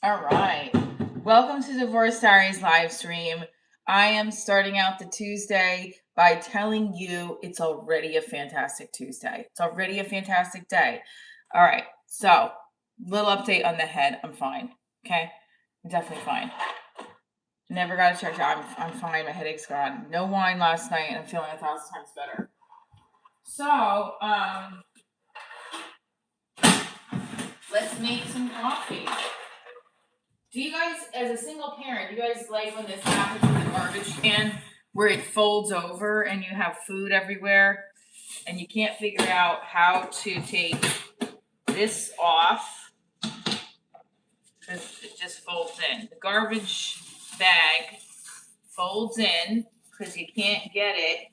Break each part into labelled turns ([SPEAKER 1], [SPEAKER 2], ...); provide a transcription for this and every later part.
[SPEAKER 1] All right. Welcome to Divorce Diaries live stream. I am starting out the Tuesday by telling you it's already a fantastic Tuesday. It's already a fantastic day. All right. So, little update on the head. I'm fine. Okay. I'm definitely fine. Never got to check out. I'm fine. My headache's gone. No wine last night, and I'm feeling 1,000 times better. So, let's make some coffee. Do you guys, as a single parent, do you guys like when this happens with the garbage can where it folds over and you have food everywhere and you can't figure out how to take this off because it just folds in? The garbage bag folds in because you can't get it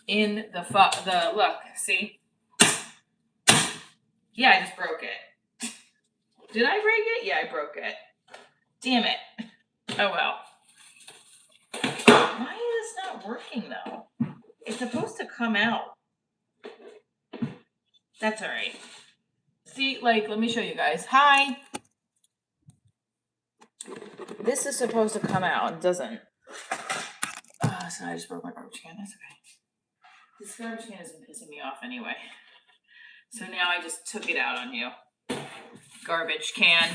[SPEAKER 1] in the look, see? Yeah, I just broke it. Did I break it? Yeah, I broke it. Damn it. Oh well. Why is this not working though? It's supposed to come out. That's all right. See, like, let me show you guys. Hi. This is supposed to come out. It doesn't. So I just broke my garbage can. That's okay. This garbage can has been pissing me off anyway. So now I just took it out on you. Garbage can.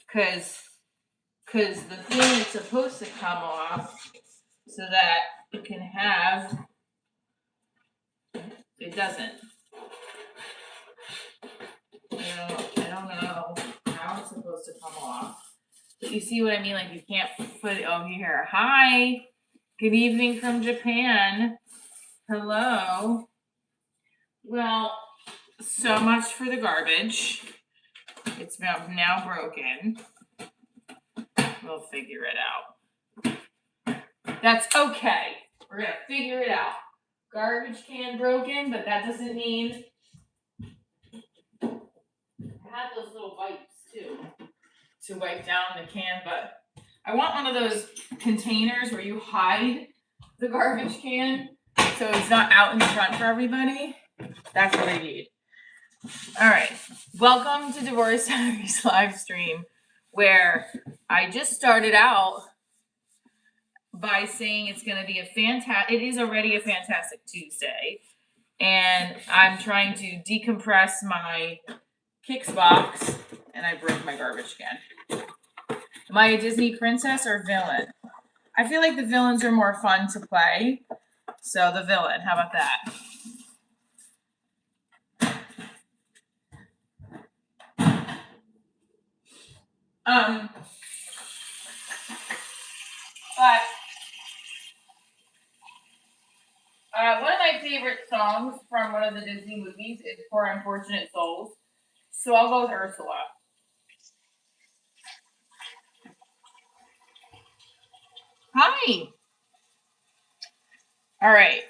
[SPEAKER 1] Because the thing is supposed to come off so that it can have, it doesn't. I don't know how it's supposed to come off. But you see what I mean? Like you can't put it over here. Hi. Good evening from Japan. Hello. Well, so much for the garbage. It's now broken. We'll figure it out. That's okay. We're going to figure it out. Garbage can broken, but that doesn't mean... I had those little wipes too to wipe down the can, but I want one of those containers where you hide the garbage can so it's not out in the front for everybody. That's what I need. All right. Welcome to Divorce Diaries live stream, where I just started out by saying it's going to be it is already a fantastic Tuesday, and I'm trying to decompress my Kicks box, and I broke my garbage can. Am I a Disney princess or villain? I feel like the villains are more fun to play, so the villain. How about that? But one of my favorite songs from one of the Disney movies is "For Unfortunate Souls," so I'll go with Ursula. Hi. All right.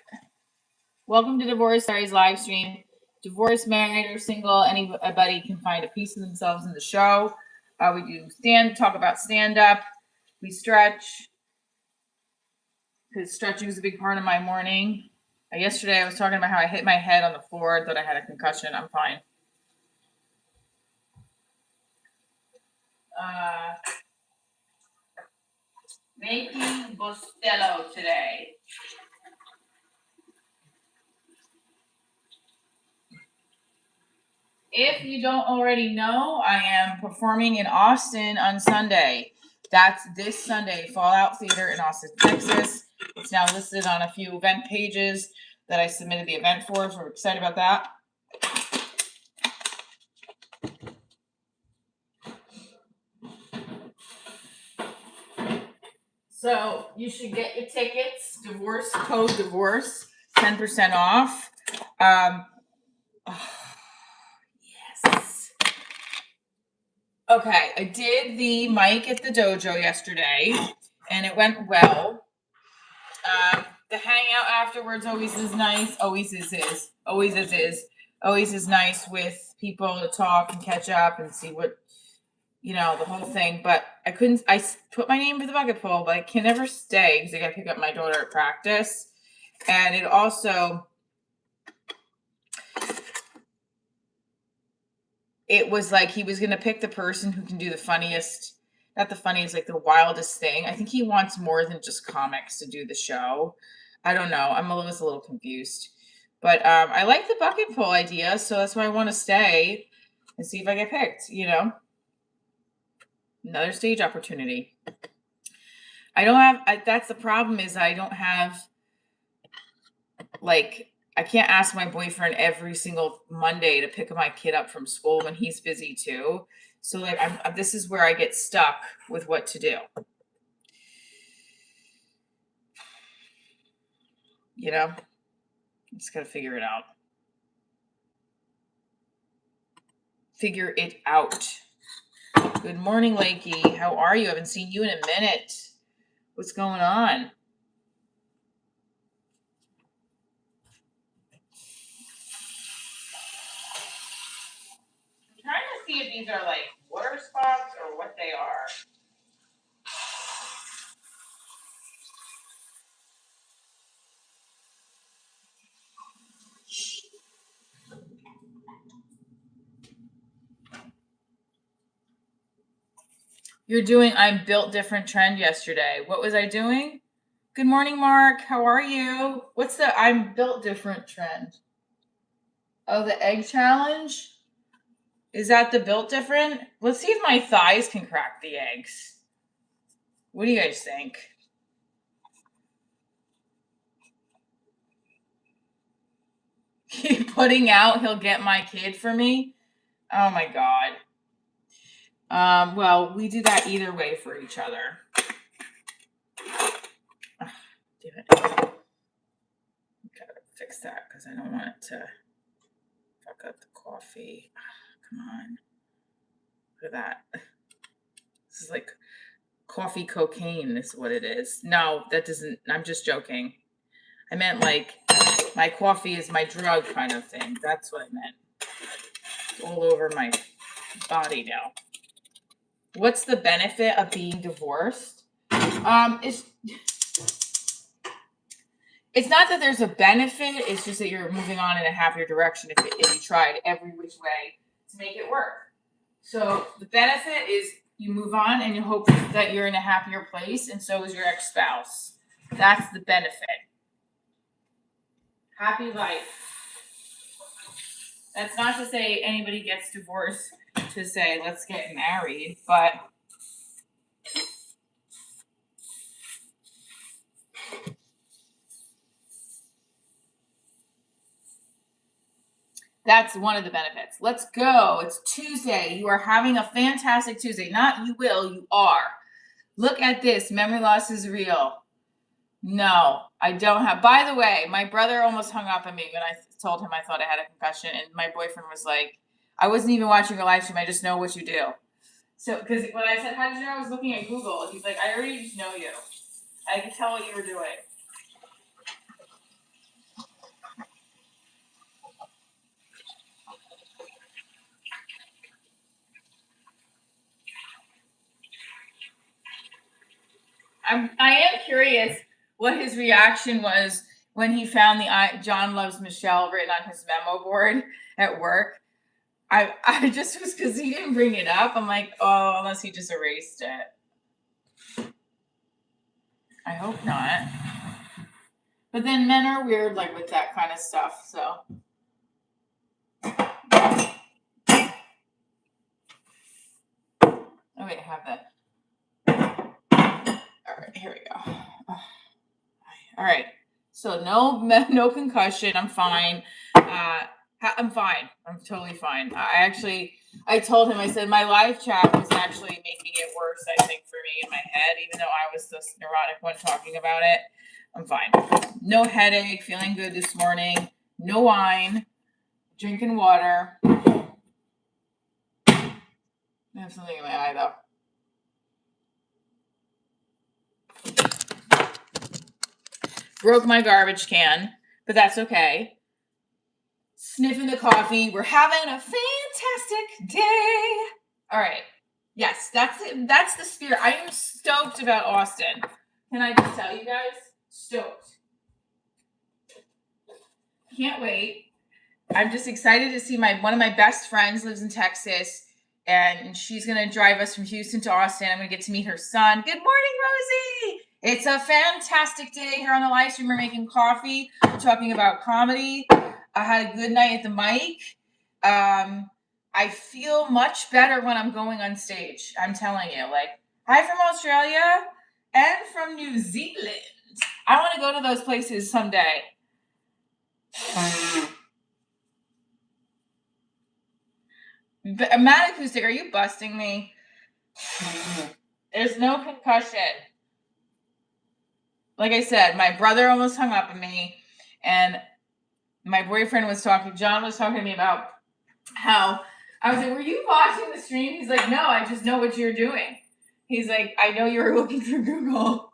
[SPEAKER 1] Welcome to Divorce Diaries live stream. Divorced, married, or single, anybody can find a piece of themselves in the show. We do talk about stand-up. We stretch, because stretching is a big part of my morning. Yesterday I was talking about how I hit my head on the floor, thought I had a concussion. I'm fine. Making Bustelo today. If you don't already know, I am performing in Austin on Sunday. That's this Sunday, Fallout Theater in Austin, Texas. It's now listed on a few event pages that I submitted the event for, so we're excited about that. So you should get your tickets. Divorce code divorce, 10% off. Yes. Okay, I did the mic at the dojo yesterday, and it went well. The hangout afterwards always is nice. Always is nice with people to talk and catch up and see what, the whole thing. But I put my name for the bucket pool, but I can never stay because I got to pick up my daughter at practice. And it also, it was like he was going to pick the person who can do the funniest, not the funniest, like the wildest thing. I think he wants more than just comics to do the show. I don't know. I'm always a little confused. But I like the bucket pull idea, so that's why I want to stay and see if I get picked, you know? Another stage opportunity. I don't have, that's the problem is I don't have, like, I can't ask my boyfriend every single Monday to pick my kid up from school when he's busy too. So like, this is where I get stuck with what to do. You know, just gotta figure it out. Figure it out. Good morning, Lakey. How are you? I haven't seen you in a minute. What's going on? I'm trying to see if these are like water spots or what they are. You're doing I'm built different trend yesterday. What was I doing? Good morning, Mark. How are you? What's the I'm built different trend? Oh, the egg challenge? Is that the built different? Let's see if my thighs can crack the eggs. What do you guys think? Keep putting out, he'll get my kid for me. Oh my God. Well, we do that either way for each other. Oh, damn it. Gotta fix that because I don't want it to fuck up the coffee. Oh, come on. Look at that. This is like coffee cocaine is what it is. No, that doesn't, I'm just joking. I meant like my coffee is my drug kind of thing. That's what I meant. It's all over my body now. What's the benefit of being divorced? It's not that there's a benefit. It's just that you're moving on in a happier direction if you tried every which way to make it work. So the benefit is you move on and you hope that you're in a happier place, and so is your ex-spouse. That's the benefit. Happy life. That's not to say anybody gets divorced to say let's get married, but that's one of the benefits. Let's go. It's Tuesday. You are having a fantastic Tuesday. Not you will, you are. Look at this. Memory loss is real. No, I don't have. By the way, my brother almost hung up on me when I told him I thought I had a concussion, and my boyfriend was like, I wasn't even watching a live stream. I just know what you do. So, because when I said, how did you know I was looking at Google? He's like, I already just know you. I can tell what you were doing. I am curious what his reaction was when he found the John Loves Michelle written on his memo board at work. I just was, because he didn't bring it up. I'm like, oh, unless he just erased it. I hope not. But then men are weird, like with that kind of stuff. So. Oh wait, I have that. All right, here we go. All right. So no concussion. I'm fine. I'm fine. I'm totally fine. I told him, I said, my live chat was actually making it worse, I think, for me in my head, even though I was this neurotic one talking about it. I'm fine. No headache, feeling good this morning. No wine, drinking water. I have something in my eye, though. Broke my garbage can, but that's okay. Sniffing the coffee. We're having a fantastic day. All right. Yes, that's it. That's the spirit. I am stoked about Austin. Can I just tell you guys? Stoked. Can't wait. I'm just excited to see one of my best friends lives in Texas, and she's gonna drive us from Houston to Austin. I'm gonna get to meet her son. Good morning, Rosie. It's a fantastic day here on the live stream. We're making coffee. We're talking about comedy. I had a good night at the mic. I feel much better when I'm going on stage. I'm telling you, like, hi from Australia and from New Zealand. I want to go to those places someday. Matt Acoustic, are you busting me? There's no concussion. Like I said, my brother almost hung up on me, and my boyfriend was talking, John was talking to me about how I was like, were you watching the stream? He's like, no, I just know what you're doing. He's like, I know you were looking for Google.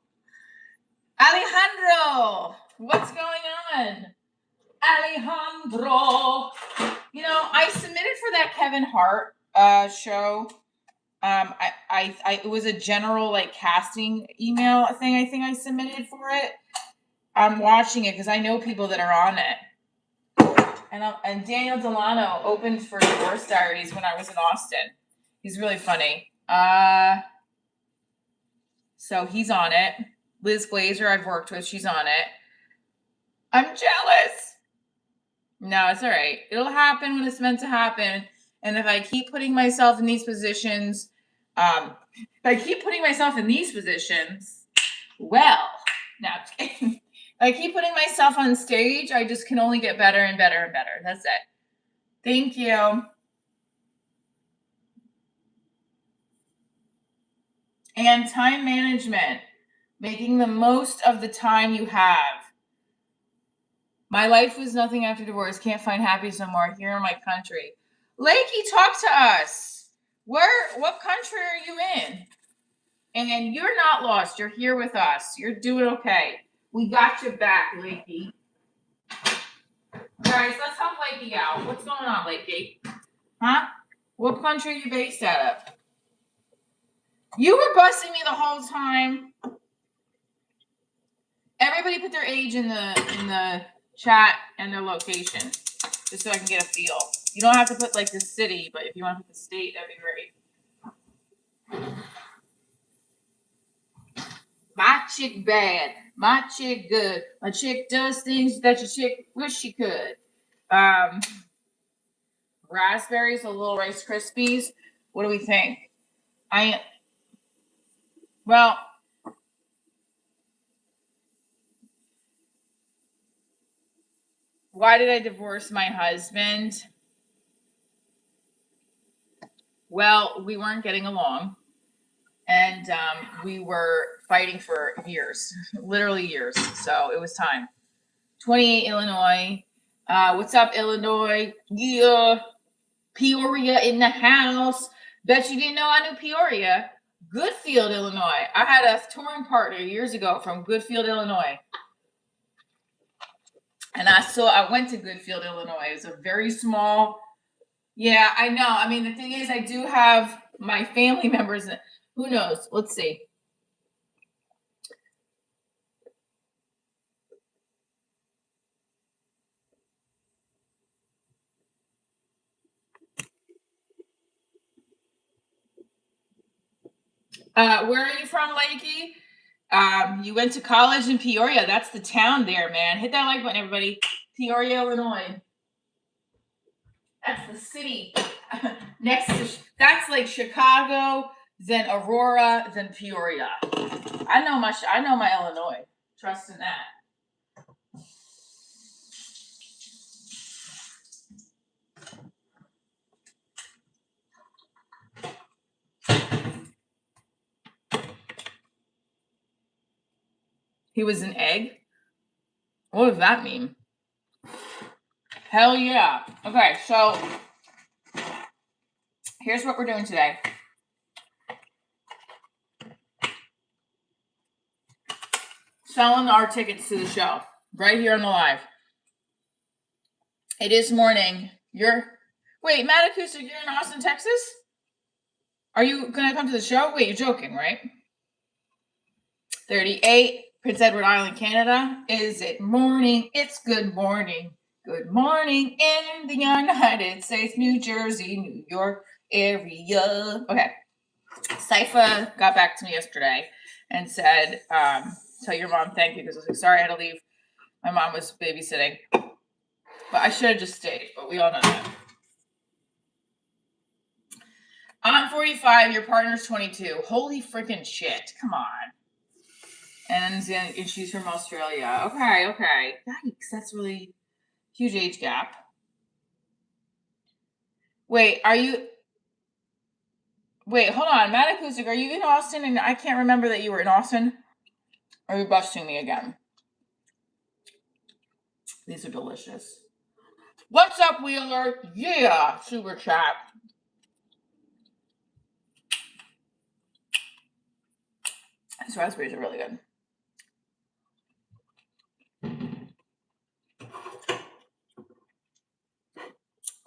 [SPEAKER 1] Alejandro, what's going on? Alejandro. You know, I submitted for that Kevin Hart show. It was a general like casting email thing. I think I submitted for it. I'm watching it because I know people that are on it. And Daniel Delano opened for Divorce Diaries when I was in Austin. He's really funny. So he's on it. Liz Glazer, I've worked with, she's on it. I'm jealous. No, it's all right. It'll happen when it's meant to happen. And if I keep putting myself in these positions, well, now if I keep putting myself on stage, I just can only get better and better and better. That's it. Thank you. And time management, making the most of the time you have. My life was nothing after divorce. Can't find happiness no more here in my country. Lakey, talk to us. What country are you in? And you're not lost. You're here with us. You're doing okay. We got your back, Lakey. Guys, let's help Lakey out. What's going on, Lakey? Huh? What country are you based out of? You were busting me the whole time. Everybody put their age in the chat and their location, just so I can get a feel. You don't have to put like the city, but if you want to put the state, that'd be great. My chick bad. My chick good. My chick does things that your chick wish she could. Raspberries, a little Rice Krispies. What do we think? Well, why did I divorce my husband? Well, we weren't getting along, and we were fighting for years, literally years. So it was time. 28 Illinois. What's up, Illinois? Yeah. Peoria in the house. Bet you didn't know I knew Peoria. Goodfield, Illinois. I had a touring partner years ago from Goodfield, Illinois. And I went to Goodfield, Illinois. It was a very small. Yeah, I know. I mean, the thing is, I do have my family members. Who knows? Let's see. Where are you from, Lakey? You went to college in Peoria. That's the town there, man. Hit that like button, everybody. Peoria, Illinois. That's the city. Next to that's like Chicago, then Aurora, then Peoria. I know my Illinois. Trust in that. He was an egg? What does that mean? Hell yeah. Okay, so here's what we're doing today. Selling our tickets to the show right here on the live. It is morning. Wait, Matt Acoustic, you're in Austin, Texas? Are you gonna come to the show? Wait, you're joking, right? 38, Prince Edward Island, Canada. Is it morning? It's good morning. Good morning in the United States, New Jersey, New York area. Okay. Sypha got back to me yesterday and said, tell your mom thank you, because I was like, sorry I had to leave. My mom was babysitting. But I should have just stayed, but we all know that. I'm 45, your partner's 22. Holy freaking shit. Come on. And she's from Australia. Okay. Yikes, that's really huge age gap. Wait, hold on. Matt Acoustic, are you in Austin? And I can't remember that you were in Austin. Or are you busting me again? These are delicious. What's up, Wheeler? Yeah, super chat. These raspberries are really good.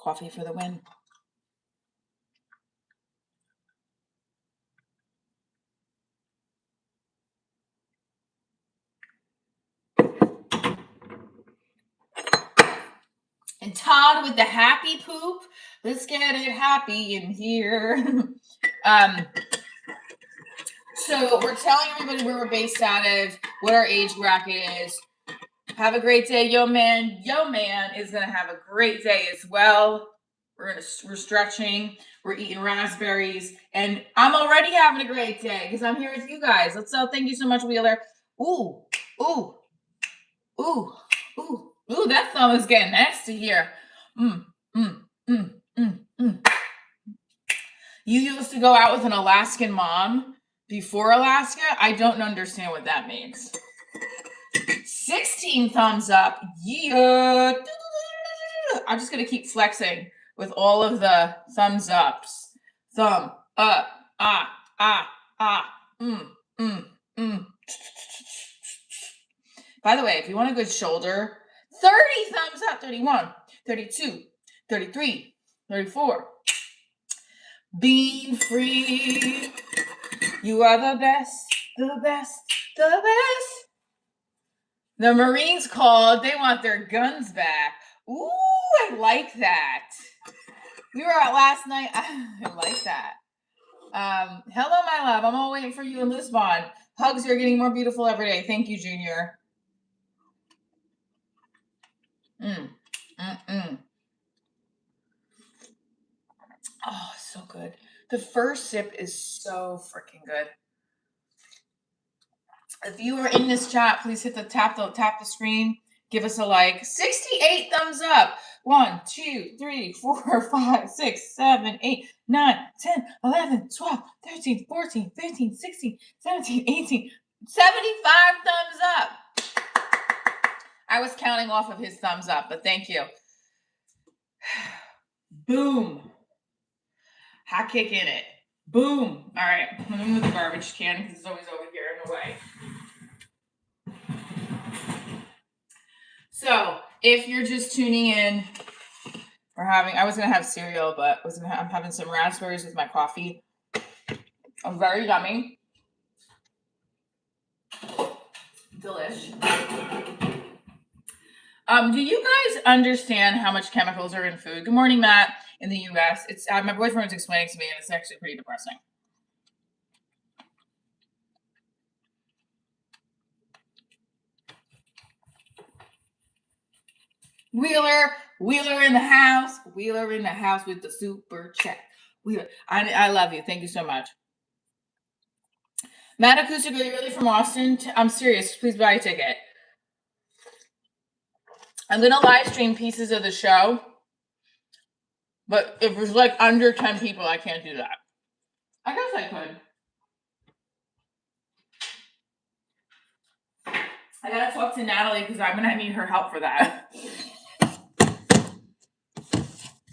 [SPEAKER 1] Coffee for the win. And Todd with the happy poop. Let's get it happy in here. So we're telling everybody where we're based out of, what our age bracket is. Have a great day, yo man. Yo man is gonna have a great day as well. We're stretching, we're eating raspberries, and I'm already having a great day because I'm here with you guys. Let's go. Thank you so much, Wheeler. Ooh, that thumb is getting nasty here. You used to go out with an Alaskan mom before Alaska? I don't understand what that means. 16 thumbs up. Yeah. I'm just going to keep flexing with all of the thumbs ups. Thumb up. By the way, if you want a good shoulder, 30 thumbs up. 31, 32, 33, 34. Being free. You are the best, the best, the best. The Marines called. They want their guns back. Ooh, I like that. We were out last night. I like that. Hello, my love. I'm all waiting for you in Lisbon. Hugs, you're getting more beautiful every day. Thank you, Junior. Oh, so good. The first sip is so freaking good. If you are in this chat, please hit the tap the screen. Give us a like. 68 thumbs up. 1, 2, 3, 4, 5, 6, 7, 8, 9, 10, 11, 12, 13, 14, 15, 16, 17, 18, 75 thumbs up. I was counting off of his thumbs up, but thank you. Boom. Hot kick in it. Boom. All right. Let me move the garbage can because it's always over here in the way. So if you're just tuning in, I was gonna have cereal, but I'm having some raspberries with my coffee. Very yummy. Delish. Do you guys understand how much chemicals are in food? Good morning, Matt. In the U.S., it's my boyfriend was explaining to me, and it's actually pretty depressing. Wheeler in the house. Wheeler in the house with the super chat. Wheeler, I love you. Thank you so much. Matt Acoustic, are you really from Austin? I'm serious. Please buy a ticket. I'm gonna live stream pieces of the show, but if it's like under 10 people, I can't do that. I guess I could. I gotta talk to Natalie because I'm gonna need her help for that.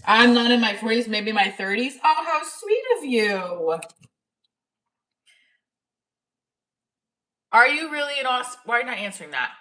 [SPEAKER 1] I'm not in my 40s, maybe my 30s. Oh, how sweet of you. Are you really in Austin? Why are you not answering that?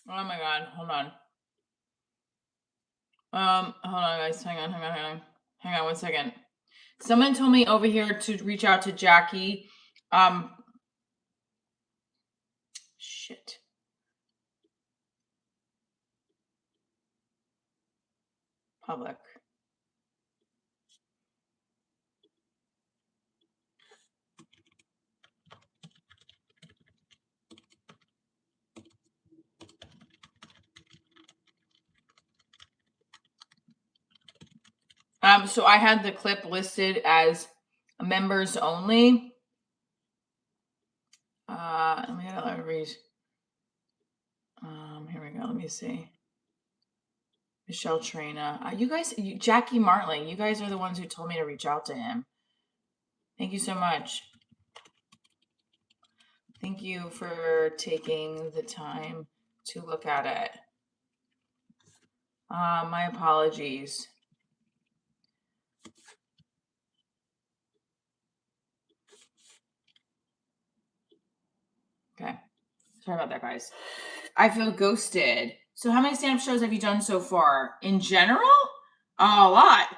[SPEAKER 1] Oh my God. Hold on. Hold on, guys. Hang on 1 second. Someone told me over here to reach out to Jackie. Shit. Public. So I had the clip listed as members only. Let me read. Here we go. Let me see. Michelle Trina. You guys, Jackie Martling, you guys are the ones who told me to reach out to him. Thank you so much. Thank you for taking the time to look at it. My apologies. Okay. Sorry about that, guys. I feel ghosted. So how many stand-up shows have you done so far? In general? A lot.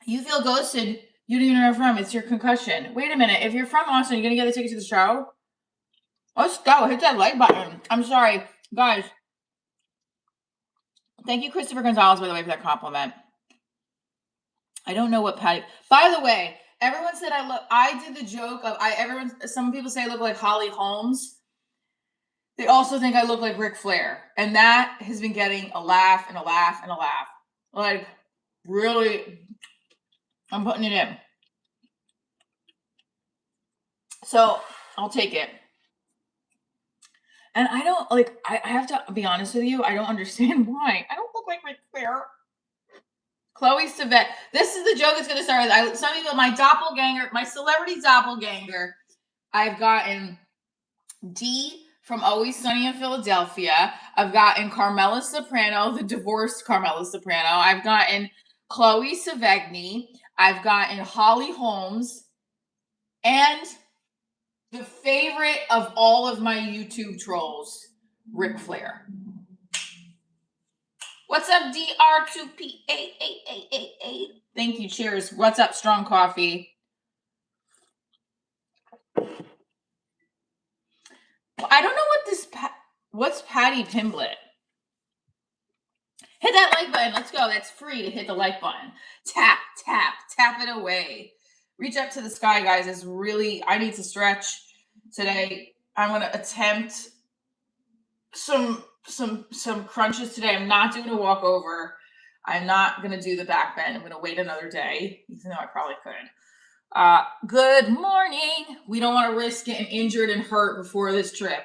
[SPEAKER 1] You feel ghosted. You don't even know where you're from. It's your concussion. Wait a minute. If you're from Austin, you're going to get a ticket to the show? Let's go. Hit that like button. I'm sorry. Guys. Thank you, Christopher Gonzalez, by the way, for that compliment. I don't know what Patty... By the way, everyone said I did the joke of... Some people say I look like Holly Holmes. They also think I look like Ric Flair. And that has been getting a laugh and a laugh and a laugh. Like, really, I'm putting it in. So, I'll take it. And I don't, like, I have to be honest with you, I don't understand why. I don't look like Ric Flair. Chloe Savet. This is the joke it's going to start with. Some people, my doppelganger, my celebrity doppelganger, I've gotten D from Always Sunny in Philadelphia. I've gotten Carmela Soprano, the divorced Carmela Soprano. I've gotten Chloe Sevigny. I've gotten Holly Holmes. And the favorite of all of my YouTube trolls, Ric Flair. What's up, DR2P88888? Thank you. Cheers. What's up, Strong Coffee? I don't know what this... What's Patty Pimblett? Hit that like button. Let's go. That's free to hit the like button. Tap, tap, tap it away. Reach up to the sky, guys. It's really... I need to stretch today. I'm going to attempt some crunches today. I'm not doing a walkover. I'm not going to do the back bend. I'm going to wait another day, even though I probably could. Good morning. We don't want to risk getting injured and hurt before this trip,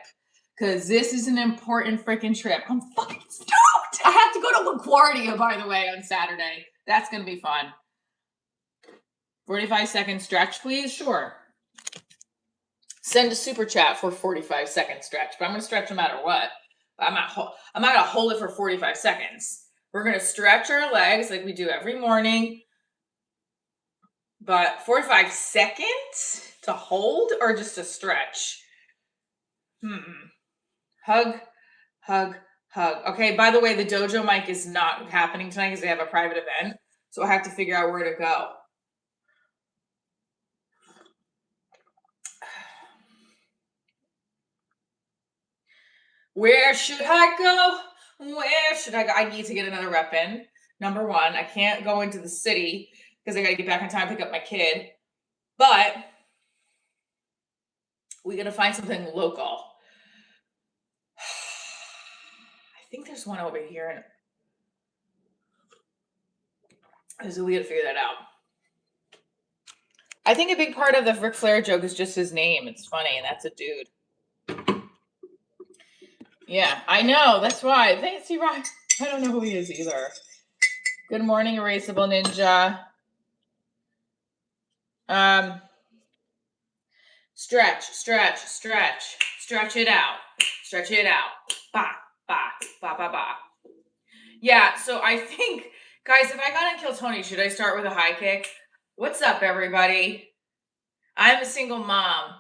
[SPEAKER 1] because this is an important freaking trip. I'm fucking stoked. I have to go to LaGuardia, by the way, on Saturday. That's going to be fun. 45-second stretch, please. Sure. Send a super chat for 45-second stretch, but I'm going to stretch no matter what. I'm not going to hold it for 45 seconds. We're going to stretch our legs like we do every morning. But 45 seconds to hold or just to stretch? Hug, hug, hug. Okay, by the way, the dojo mic is not happening tonight because they have a private event. So I have to figure out where to go. Where should I go? Where should I go? I need to get another rep in. Number one, I can't go into the city because I got to get back in time to pick up my kid. But we got to find something local. I think there's one over here. So we got to figure that out. I think a big part of the Ric Flair joke is just his name. It's funny, and that's a dude. Yeah, I know. That's why. Thanks, Rock. I don't know who he is either. Good morning, Erasable Ninja. Stretch, stretch, stretch. Stretch it out. Stretch it out. Ba, ba, ba, ba, ba. Yeah, so I think, guys, if I got on Kill Tony, should I start with a high kick? What's up, everybody? I'm a single mom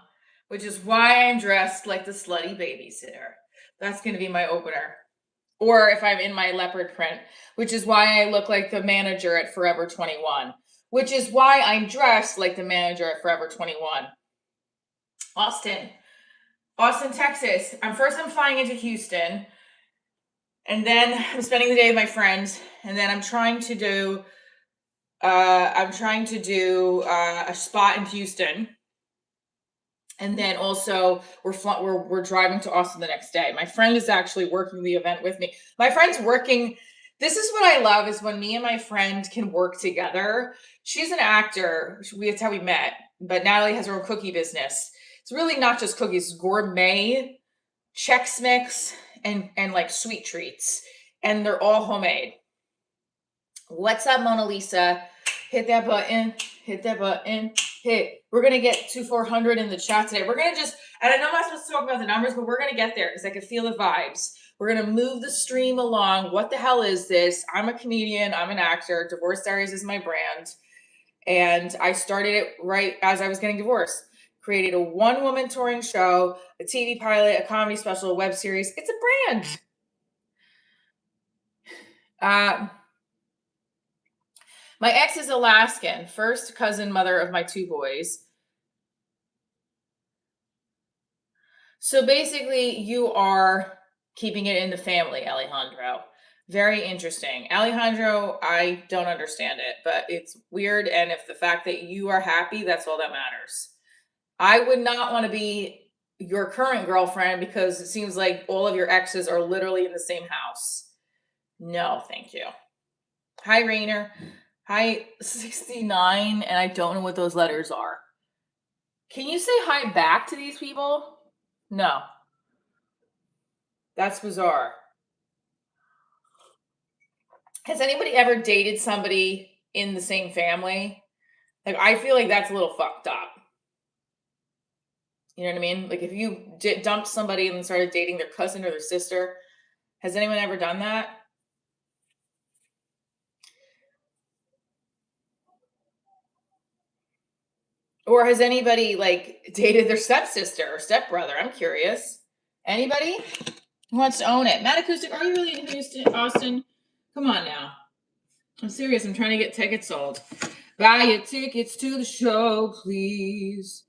[SPEAKER 1] which is why I'm dressed like the slutty babysitter. That's going to be my opener. Or if I'm in my leopard print, which is why I look like the manager at Forever 21, which is why I'm dressed like the manager at Forever 21. Austin, Texas. I'm flying into Houston, and then I'm spending the day with my friends, and then I'm trying to do a spot in Houston. And then also we're driving to Austin the next day. My friend is actually working the event with me. My friend's working. This is what I love is when me and my friend can work together. She's an actor. That's how we met. But Natalie has her own cookie business. It's really not just cookies, it's gourmet, Chex Mix, and like sweet treats. And they're all homemade. What's up, Mona Lisa? Hit that button. Hit that button. Hit. We're going to get to 400 in the chat today. We're going to just, and I know I'm not supposed to talk about the numbers, but we're going to get there because I can feel the vibes. We're going to move the stream along. What the hell is this? I'm a comedian. I'm an actor. Divorce Diaries is my brand. And I started it right as I was getting divorced. Created a one-woman touring show, a TV pilot, a comedy special, a web series. It's a brand. My ex is Alaskan, first cousin mother of my two boys. So basically, you are keeping it in the family, Alejandro. Very interesting. Alejandro, I don't understand it, but it's weird. And if the fact that you are happy, that's all that matters. I would not want to be your current girlfriend because it seems like all of your exes are literally in the same house. No, thank you. Hi, Rainer. Hi, 69, and I don't know what those letters are. Can you say hi back to these people? No. That's bizarre. Has anybody ever dated somebody in the same family? Like, I feel like that's a little fucked up. You know what I mean? Like, if you dumped somebody and started dating their cousin or their sister, has anyone ever done that? Or has anybody like dated their stepsister or stepbrother? I'm curious. Anybody who wants to own it? Matt Acoustic, are you really in Houston, Austin? Come on now. I'm serious. I'm trying to get tickets sold. Buy your tickets to the show, please.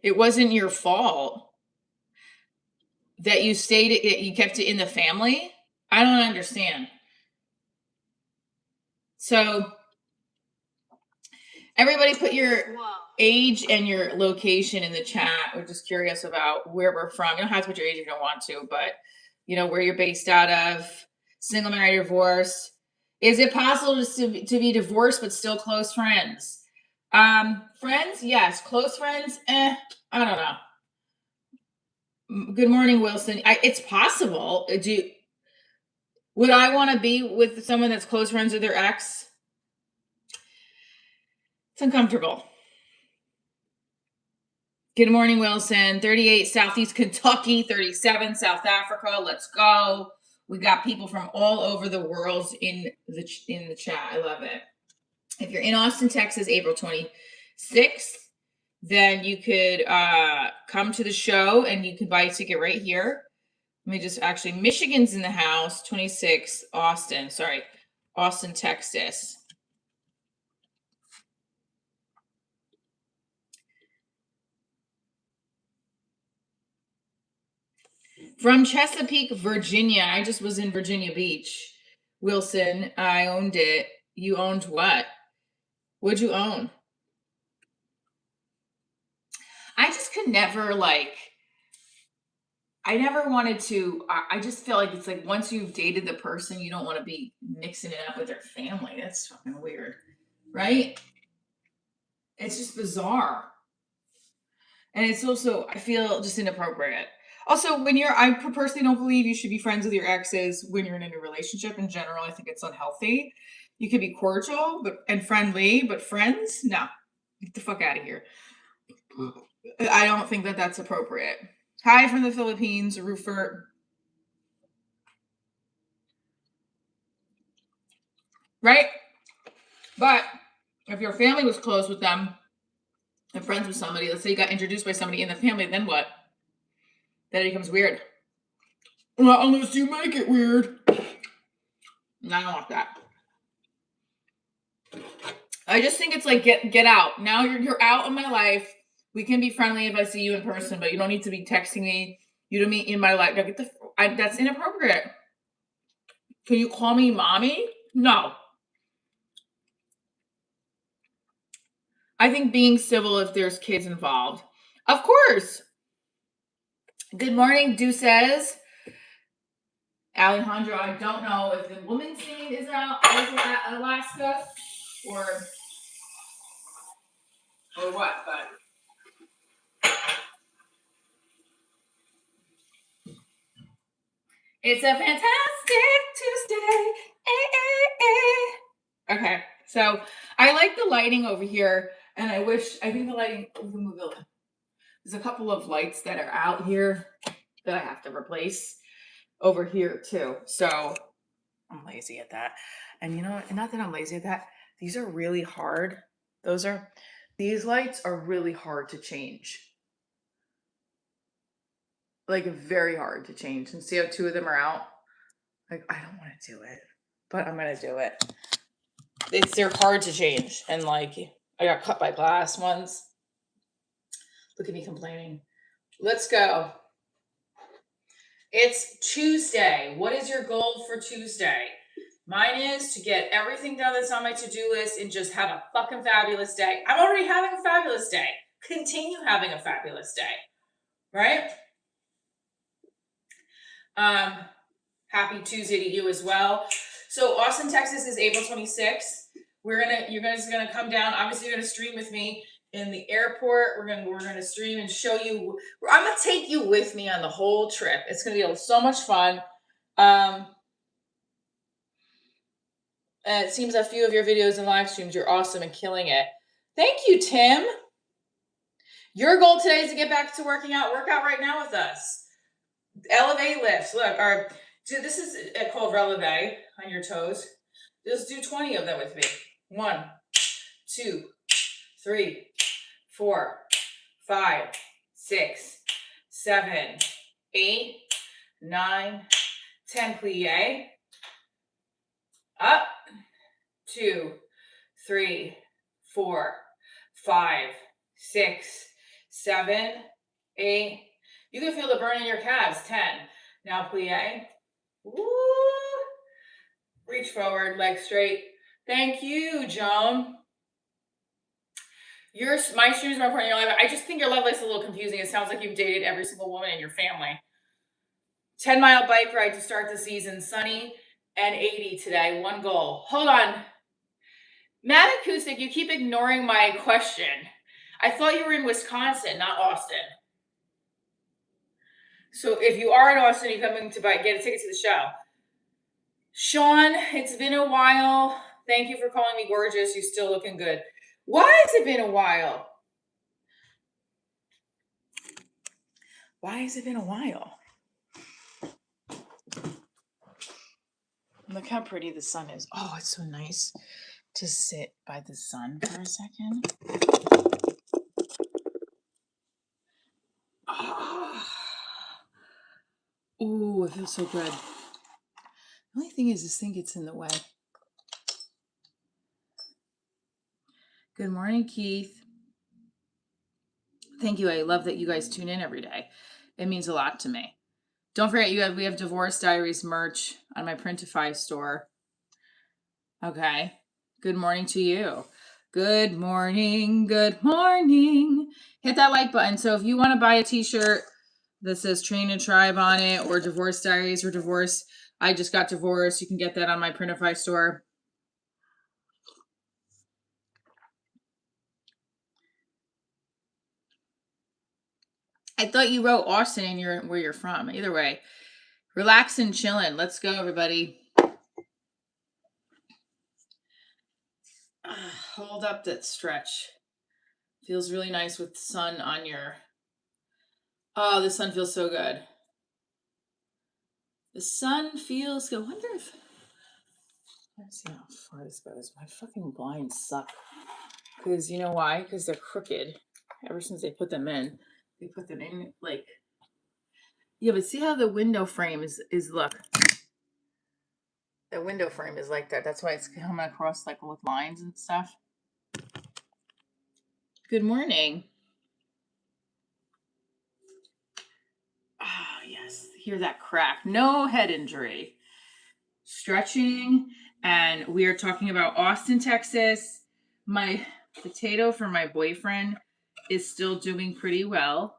[SPEAKER 1] It wasn't your fault that you you kept it in the family. I don't understand. So everybody put your age and your location in the chat. We're just curious about where we're from. You don't have to put your age if you don't want to, but you know, where you're based out of, single, married, or divorced. Is it possible to be divorced but still close friends? Friends, yes. Close friends, I don't know. Good morning, Wilson. It's possible. Would I want to be with someone that's close friends with their ex? It's uncomfortable. Good morning, Wilson. 38 Southeast Kentucky, 37 South Africa. Let's go. We got people from all over the world in the chat. I love it. If you're in Austin, Texas, April 26th, then you could come to the show and you can buy a ticket right here. Let me just actually, Michigan's in the house, 26th, Austin, Texas. From Chesapeake, Virginia. I just was in Virginia Beach. Wilson, I owned it. You owned what? What'd you own? I just could never I never wanted to, I just feel like it's like once you've dated the person, you don't want to be mixing it up with their family. That's fucking weird, right? It's just bizarre. And it's also, I feel just inappropriate. Also, I personally don't believe you should be friends with your exes when you're in a new relationship. In general, I think it's unhealthy. You could be cordial and friendly, but friends, no. Get the fuck out of here. I don't think that that's appropriate. Hi from the Philippines, Roofer. Right? But If your family was close with them and friends with somebody, let's say you got introduced by somebody in the family, then what? Then it becomes weird. Well, unless you make it weird. And I don't want that. I just think it's like get out. Now you're out of my life. We can be friendly if I see you in person, but you don't need to be texting me. You don't mean in my life. Now that's inappropriate. Can you call me mommy? No. I think being civil if there's kids involved. Of course. Good morning, Deuces. Alejandro, I don't know if the woman's name is Alaska or what, but it's a fantastic Tuesday. Okay, so I like the lighting over here, and I think the lighting, there's a couple of lights that are out here that I have to replace over here too. So I'm lazy at that. And you know what? Not that I'm lazy at that. These are really hard. These lights are really hard to change. Like very hard to change. And see how two of them are out? Like I don't want to do it, but I'm gonna do it. They're hard to change. And like I got cut by glass once. Look at me complaining. Let's go. It's Tuesday. What is your goal for Tuesday? Mine is to get everything done that's on my to-do list and just have a fucking fabulous day. I'm already having a fabulous day. Continue having a fabulous day. Right? Happy Tuesday to you as well. So Austin, Texas is April 26th. You guys are gonna come down. Obviously, you're gonna stream with me in the airport. We're gonna stream and show you. I'm gonna take you with me on the whole trip. It's gonna be so much fun. It seems a few of your videos and live streams, you're awesome and killing it. Thank you, Tim. Your goal today is to get back to working out. Work out right now with us. Elevate lifts. Look, this is called releve on your toes. Just do 20 of them with me. 1, 2, 3, 4, 5, 6, 7, 8, 9, 10. Plie. Up. 2, 3, 4, 5, 6, 7, 8. You can feel the burn in your calves. 10. Now plie. Woo. Reach forward, legs straight. Thank you, Joan. My streams are important in your life. I just think your love life's a little confusing. It sounds like you've dated every single woman in your family. 10-mile bike ride to start the season. Sunny and 80 today. One goal. Hold on. Matt Acoustic, you keep ignoring my question. I thought you were in Wisconsin, not Austin. So if you are in Austin, you're coming to get a ticket to the show. Sean, it's been a while. Thank you for calling me gorgeous. You're still looking good. Why has it been a while? Why has it been a while? Look how pretty the sun is. Oh, it's so nice to sit by the sun for a second. Oh, it feels so good. The only thing is this thing gets in the way. Good morning, Keith. Thank you. I love that you guys tune in every day. It means a lot to me. Don't forget, we have Divorce Diaries merch on my Printify store. Okay. Good morning to you. Good morning. Good morning. Hit that like button. So if you want to buy a t-shirt that says Train a Tribe on it, or Divorce Diaries, or Divorce, I just got divorced, you can get that on my Printify store. I thought you wrote Austin in where you're from. Either way, relax and chillin'. Let's go, everybody. Hold up that stretch. Feels really nice with the sun on your... Oh, the sun feels so good. The sun feels good. Let's see how far this goes. My fucking blinds suck. Because you know why? Because they're crooked. Ever since they put them in, like, yeah, but see how the window frame is look. The window frame is like that. That's why it's coming across like with lines and stuff. Good morning. Ah, yes. Hear that crack. No head injury. Stretching, and we are talking about Austin, Texas. My potato for my boyfriend is still doing pretty well.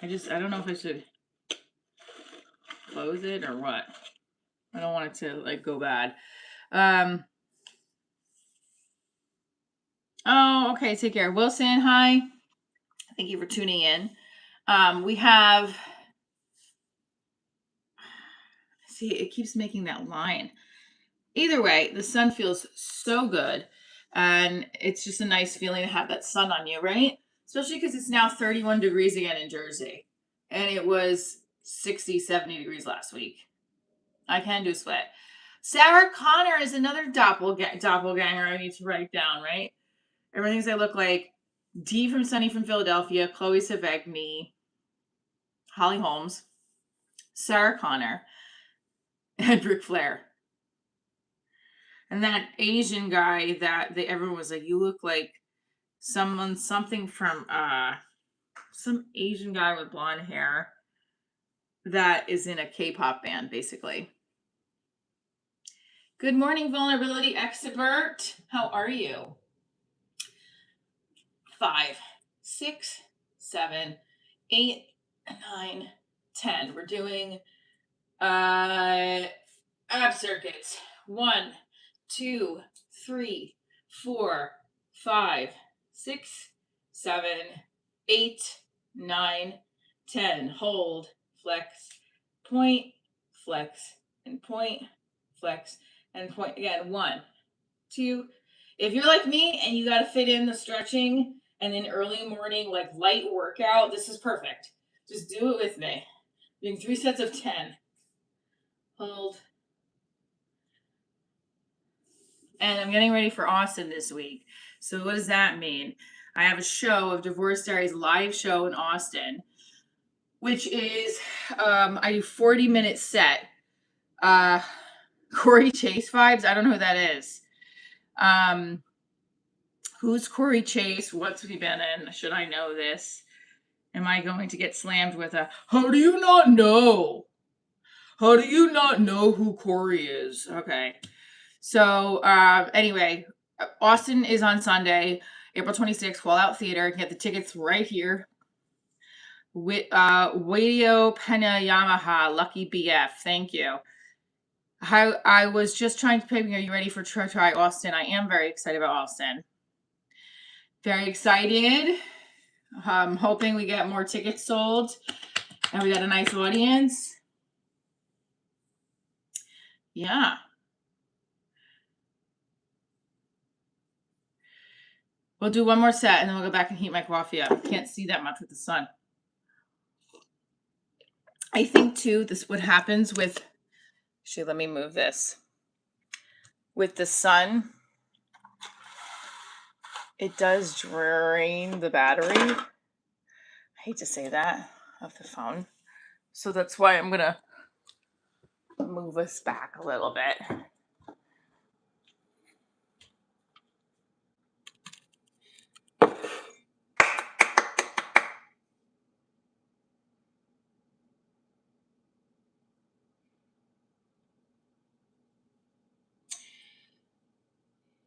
[SPEAKER 1] I don't know if I should close it or what. I don't want it to like go bad. Oh, okay. Take care. Wilson, hi. Thank you for tuning in. We have, see, it keeps making that line. Either way, the sun feels so good. And it's just a nice feeling to have that sun on you, right? Especially because it's now 31 degrees again in Jersey. And it was 60, 70 degrees last week. I can do sweat. Sarah Connor is another doppelganger I need to write down, right? Everyone thinks I look like Dee from Sunny from Philadelphia, Chloe Sevigny, Holly Holmes, Sarah Connor, and Ric Flair. And that Asian guy that everyone was like, you look like something from some Asian guy with blonde hair that is in a K-pop band, basically. Good morning, vulnerability expert. How are you? 5, 6, 7, 8, 9, 10. We're doing ab circuits. 1, 2, 3, 4, 5, 6, 7, 8, 9, 10. Hold, flex, point, flex, and point, flex, and point. Again, 1, 2. If you're like me and you got to fit in the stretching and then early morning, like light workout, this is perfect. Just do it with me. Doing 3 sets of 10. Hold. And I'm getting ready for Austin this week. So what does that mean? I have a show of Divorce Diaries live show in Austin, which is, I do 40-minute set. Corey Chase vibes. I don't know who that is. Who's Corey Chase? What's he been in? Should I know this? Am I going to get slammed with a, how do you not know? How do you not know who Corey is? Okay. So, anyway, Austin is on Sunday, April 26th, Fallout Theater. You can get the tickets right here. Wadio Pena Yamaha, Lucky BF. Thank you. I was just trying to pick, are you ready for try Austin? I am very excited about Austin. Very excited. Hoping we get more tickets sold and we got a nice audience. Yeah. We'll do one more set and then we'll go back and heat my coffee up. Can't see that much with the sun. I think too, this what happens with, actually, let me move this. With the sun, it does drain the battery. I hate to say that of the phone. So that's why I'm gonna move us back a little bit.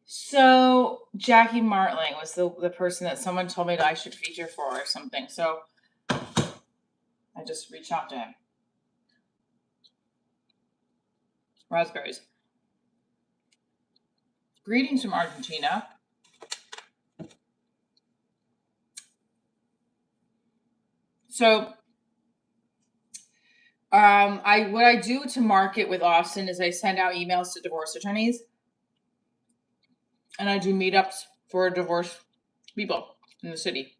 [SPEAKER 1] So Jackie Martling was the person that someone told me that I should feature for or something. So I just reached out to him. Raspberries. Greetings from Argentina. So what I do to market with Austin is I send out emails to divorce attorneys and I do meetups for divorce people in the city.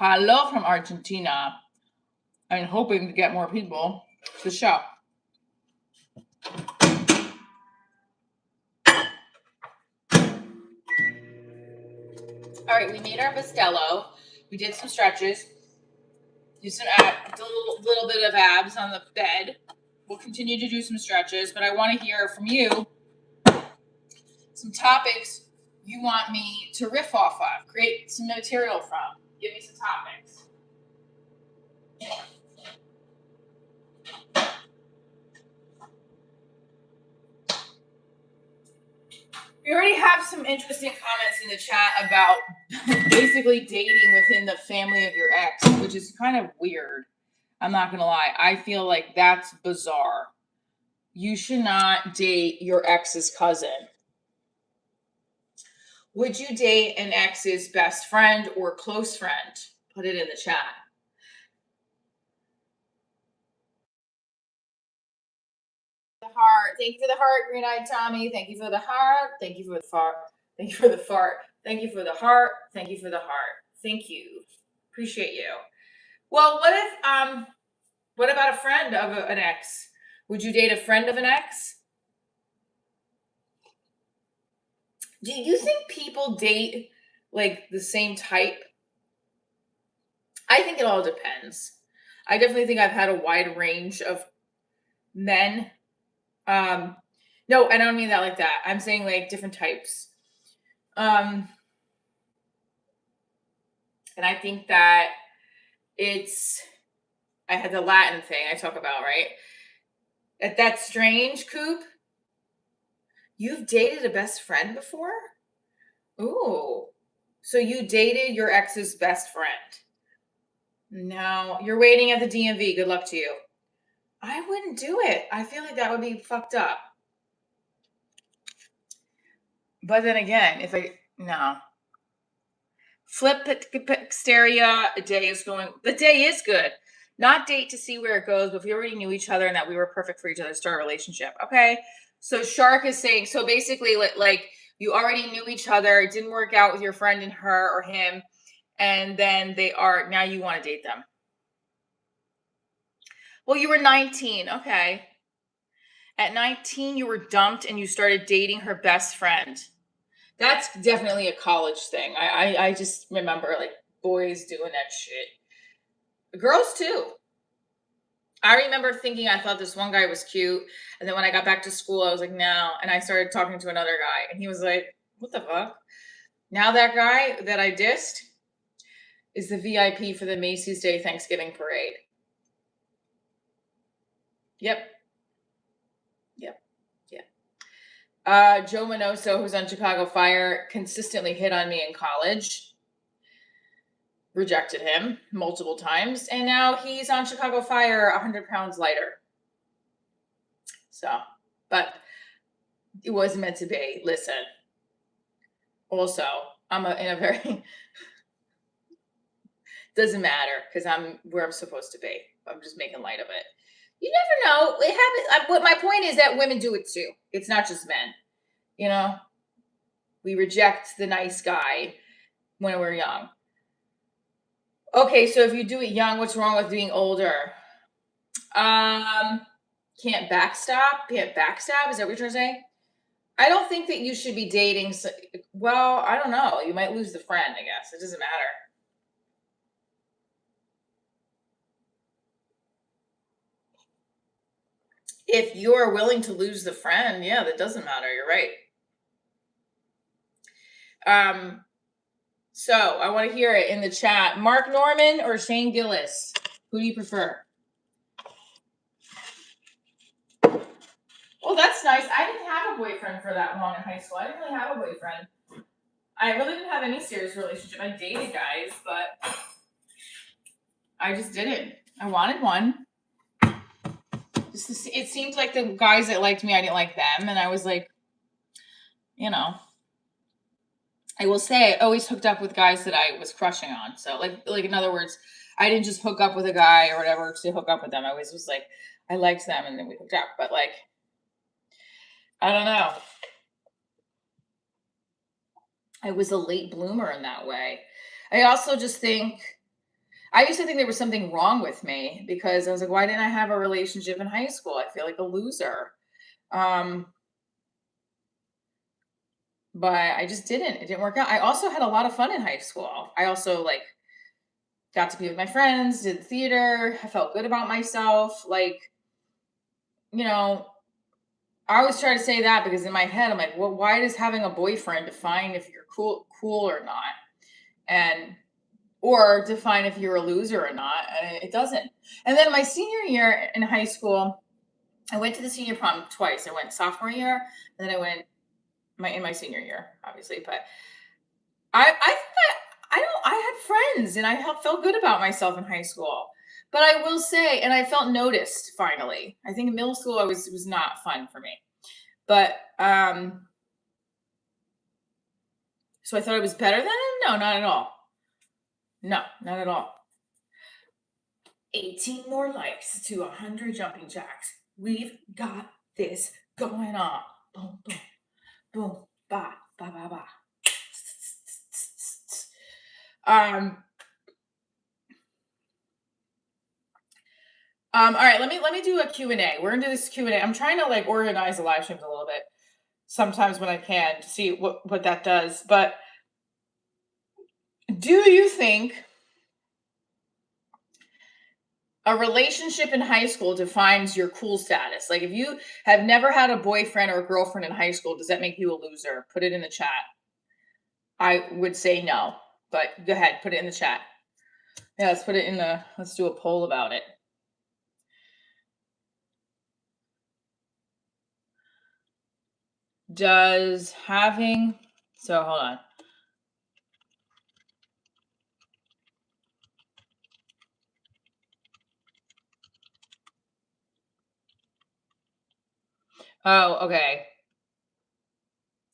[SPEAKER 1] Hello from Argentina. I'm hoping to get more people to the show. All right, we made our Bustelo. We did some stretches. Do some little bit of abs on the bed. We'll continue to do some stretches, but I want to hear from you some topics you want me to riff off of, create some material from. Give me some topics. We already have some interesting comments in the chat about basically dating within the family of your ex, which is kind of weird. I'm not going to lie. I feel like that's bizarre. You should not date your ex's cousin. Would you date an ex's best friend or close friend? Put it in the chat. The heart. Thank you for the heart, Green-Eyed Tommy. Thank you for the heart. Thank you for the fart. Thank you for the fart. Thank you for the heart. Thank you for the heart. Thank you. Appreciate you. Well, what about a friend of an ex? Would you date a friend of an ex? Do you think people date like the same type? I think it all depends. I definitely think I've had a wide range of men. No, I don't mean that like that. I'm saying like different types. And I think that I had the Latin thing I talk about, right? That's strange, Coop. You've dated a best friend before? Ooh. So you dated your ex's best friend. No, you're waiting at the DMV. Good luck to you. I wouldn't do it. I feel like that would be fucked up. But then again, no. Flip hysteria, the day is good. Not date to see where it goes, but if we already knew each other and that we were perfect for each other to start a relationship. Okay. So Shark is saying, so basically like you already knew each other. It didn't work out with your friend and her or him. And then now you want to date them. Well, you were 19. Okay. At 19, you were dumped and you started dating her best friend. That's definitely a college thing. I just remember like boys doing that shit. Girls too. I remember thinking I thought this one guy was cute. And then when I got back to school, I was like, no. And I started talking to another guy. And he was like, what the fuck? Now that guy that I dissed is the VIP for the Macy's Day Thanksgiving Parade. Yep. Joe Minoso, who's on Chicago Fire, consistently hit on me in college. Rejected him multiple times. And now he's on Chicago Fire 100 pounds lighter. So, but it was meant to be. Listen. Also, I'm in a very... doesn't matter because I'm where I'm supposed to be. I'm just making light of it. You never know. It happens. What my point is that women do it too. It's not just men. You know, we reject the nice guy when we're young. Okay, so if you do it young, what's wrong with being older? Can't backstab? Is that what you're trying to say? I don't think that you should be dating. Well, I don't know. You might lose the friend, I guess. It doesn't matter. If you're willing to lose the friend, yeah, that doesn't matter. You're right. So I want to hear it in the chat. Mark Norman or Shane Gillis? Who do you prefer? Well, that's nice. I didn't have a boyfriend for that long in high school. I didn't really have a boyfriend. I really didn't have any serious relationship. I dated guys, but I just didn't. I wanted one. It seemed like the guys that liked me, I didn't like them. And I was like, you know, I will say I always hooked up with guys that I was crushing on. So like in other words, I didn't just hook up with a guy or whatever to hook up with them. I always was like, I liked them and then we hooked up. But like, I don't know. I was a late bloomer in that way. I also just think I used to think there was something wrong with me because I was like, why didn't I have a relationship in high school? I feel like a loser. Um, but I just didn't. It didn't work out. I also had a lot of fun in high school. I also like got to be with my friends, did theater. I felt good about myself. Like, you know, I always try to say that because in my head, I'm like, well, why does having a boyfriend define if you're cool or not? And or define if you're a loser or not. And it doesn't. And then my senior year in high school, I went to the senior prom twice. I went sophomore year, and then I went in my senior year, obviously. But I had friends, and I felt good about myself in high school. But I will say, and I felt noticed finally. I think in middle school, it was not fun for me. But so I thought I was better than him. No, not at all. No, not at all. 18 more likes to 100 jumping jacks. We've got this going on. Boom, boom, boom, ba, ba, ba, ba. All right, let me do a Q&A. We're gonna do this Q&A. I'm trying to like organize the live streams a little bit sometimes when I can to see what that does. But do you think a relationship in high school defines your cool status? Like if you have never had a boyfriend or a girlfriend in high school, does that make you a loser? Put it in the chat. I would say no, but go ahead, put it in the chat. Yeah, let's do a poll about it. Does having, so hold on. Oh, okay.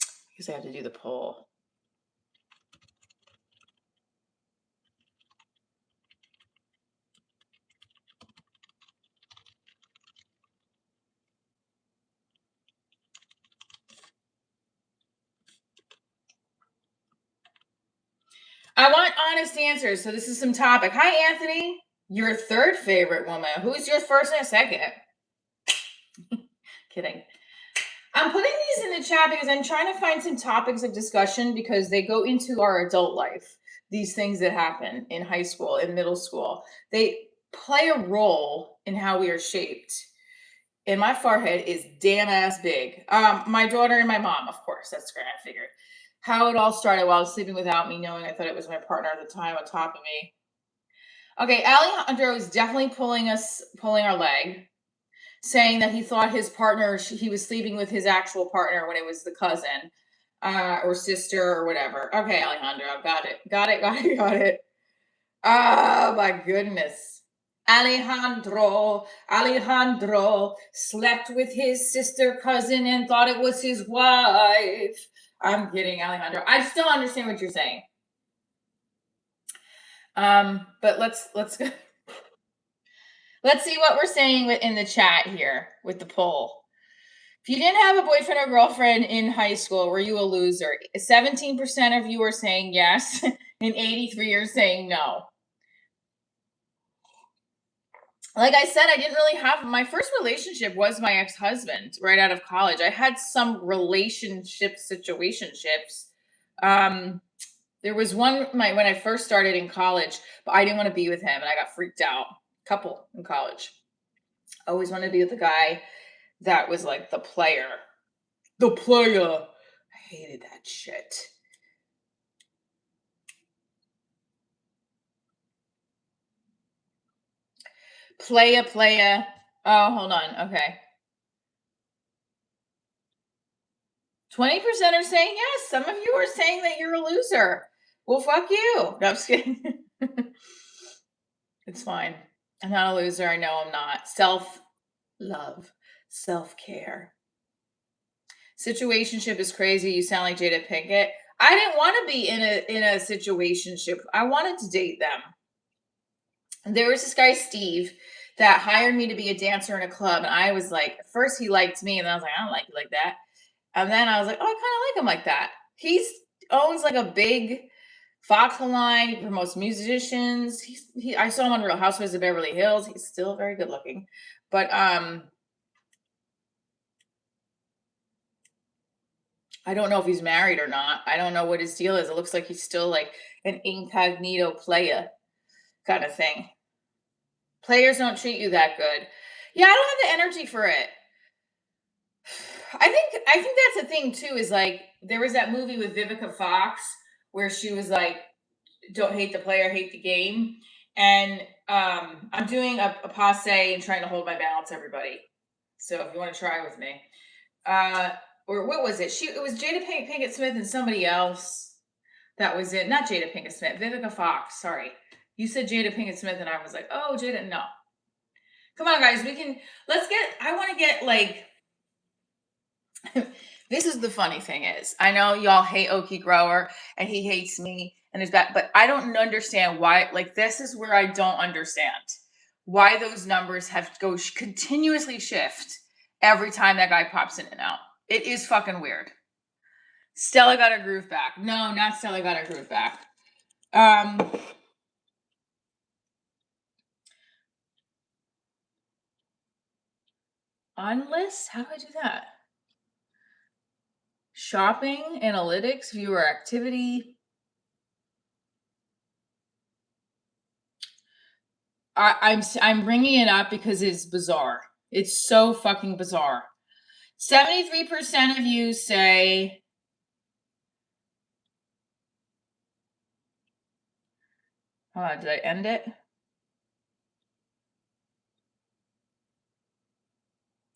[SPEAKER 1] I guess I have to do the poll. I want honest answers. So this is some topic. Hi, Anthony. Your third favorite woman. Who's your first and second? Kidding. I'm putting these in the chat because I'm trying to find some topics of discussion because they go into our adult life. These things that happen in high school, in middle school, they play a role in how we are shaped. And my forehead is damn ass big. My daughter and my mom, of course. That's great. I figured. How it all started while I was sleeping without me knowing I thought it was my partner at the time on top of me. Okay, Alejandro is definitely pulling our leg, saying that he thought his partner, he was sleeping with his actual partner when it was the cousin or sister or whatever. Okay, Alejandro, got it. Oh my goodness. Alejandro slept with his sister cousin and thought it was his wife. I'm kidding, Alejandro. I still understand what you're saying. But let's let's see what we're saying in the chat here with the poll. If you didn't have a boyfriend or girlfriend in high school, were you a loser? 17% of you are saying yes, and 83 are saying no. Like I said, I didn't really have my first relationship was my ex-husband right out of college. I had some relationship situationships. There was one when I first started in college, but I didn't want to be with him and I got freaked out. Couple in college. I always wanted to be with the guy that was like the player. The player. I hated that shit. Playa. Oh, hold on. Okay. 20% are saying yes. Some of you are saying that you're a loser. Well, fuck you. No, I'm just kidding. It's fine. I'm not a loser. I know I'm not. Self-love, self-care. Situationship is crazy. You sound like Jada Pinkett. I didn't want to be in a situationship. I wanted to date them. There was this guy, Steve, that hired me to be a dancer in a club. And I was like, first he liked me. And then I was like, I don't like you like that. And then I was like, oh, I kind of like him like that. He owns like a big Fox Line. He promotes musicians. I saw him on Real Housewives of Beverly Hills. He's still very good looking, but I don't know if he's married or not. I don't know what his deal is. It looks like he's still like an incognito player kind of thing. Players don't treat you that good. Yeah, I don't have the energy for it. I think that's the thing too, is like there was that movie with Vivica Fox where she was like, don't hate the player, hate the game. And I'm doing a passe and trying to hold my balance, everybody. So if you want to try with me. Or what was it? It was Jada Pinkett Smith and somebody else that was it. Not Jada Pinkett Smith, Vivica Fox. Sorry. You said Jada Pinkett Smith and I was like, oh, Jada. No. Come on, guys. I want to get like, this is the funny thing is, I know y'all hate Okie Grower and he hates me and is that, but I don't understand why, like, this is where I don't understand why those numbers have to go continuously shift every time that guy pops in and out. It is fucking weird. Stella got her groove back. No, not Stella got her groove back. On list? How do I do that? Shopping, analytics, viewer activity. I'm bringing it up because it's bizarre. It's so fucking bizarre. 73% of you say did I end it?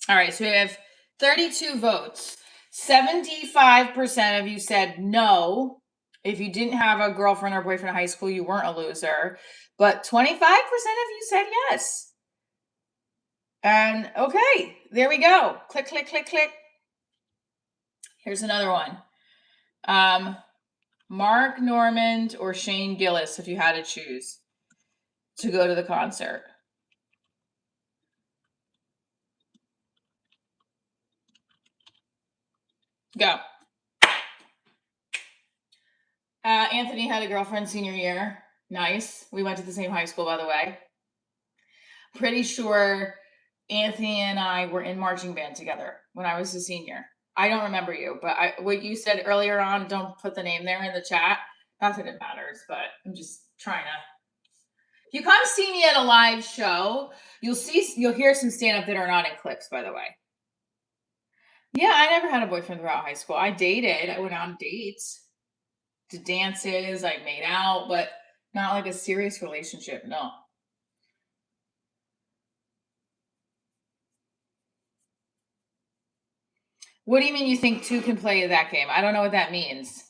[SPEAKER 1] All right, so we have 32 votes. 75% of you said no. If you didn't have a girlfriend or boyfriend in high school, you weren't a loser. But 25% of you said yes. And okay, there we go. Click, click, click, click. Here's another one. Mark Normand or Shane Gillis, if you had to choose to go to the concert. Go. Anthony had a girlfriend senior year. Nice. We went to the same high school, by the way. Pretty sure Anthony and I were in marching band together when I was a senior. I don't remember you, but what you said earlier on, don't put the name there in the chat. Not that it matters, but I'm just trying to. If you come see me at a live show, you'll hear some stand-up that are not in clips, by the way. Yeah, I never had a boyfriend throughout high school. I dated. I went on dates, to dances. I made out, but not like a serious relationship. No. What do you mean you think two can play that game? I don't know what that means.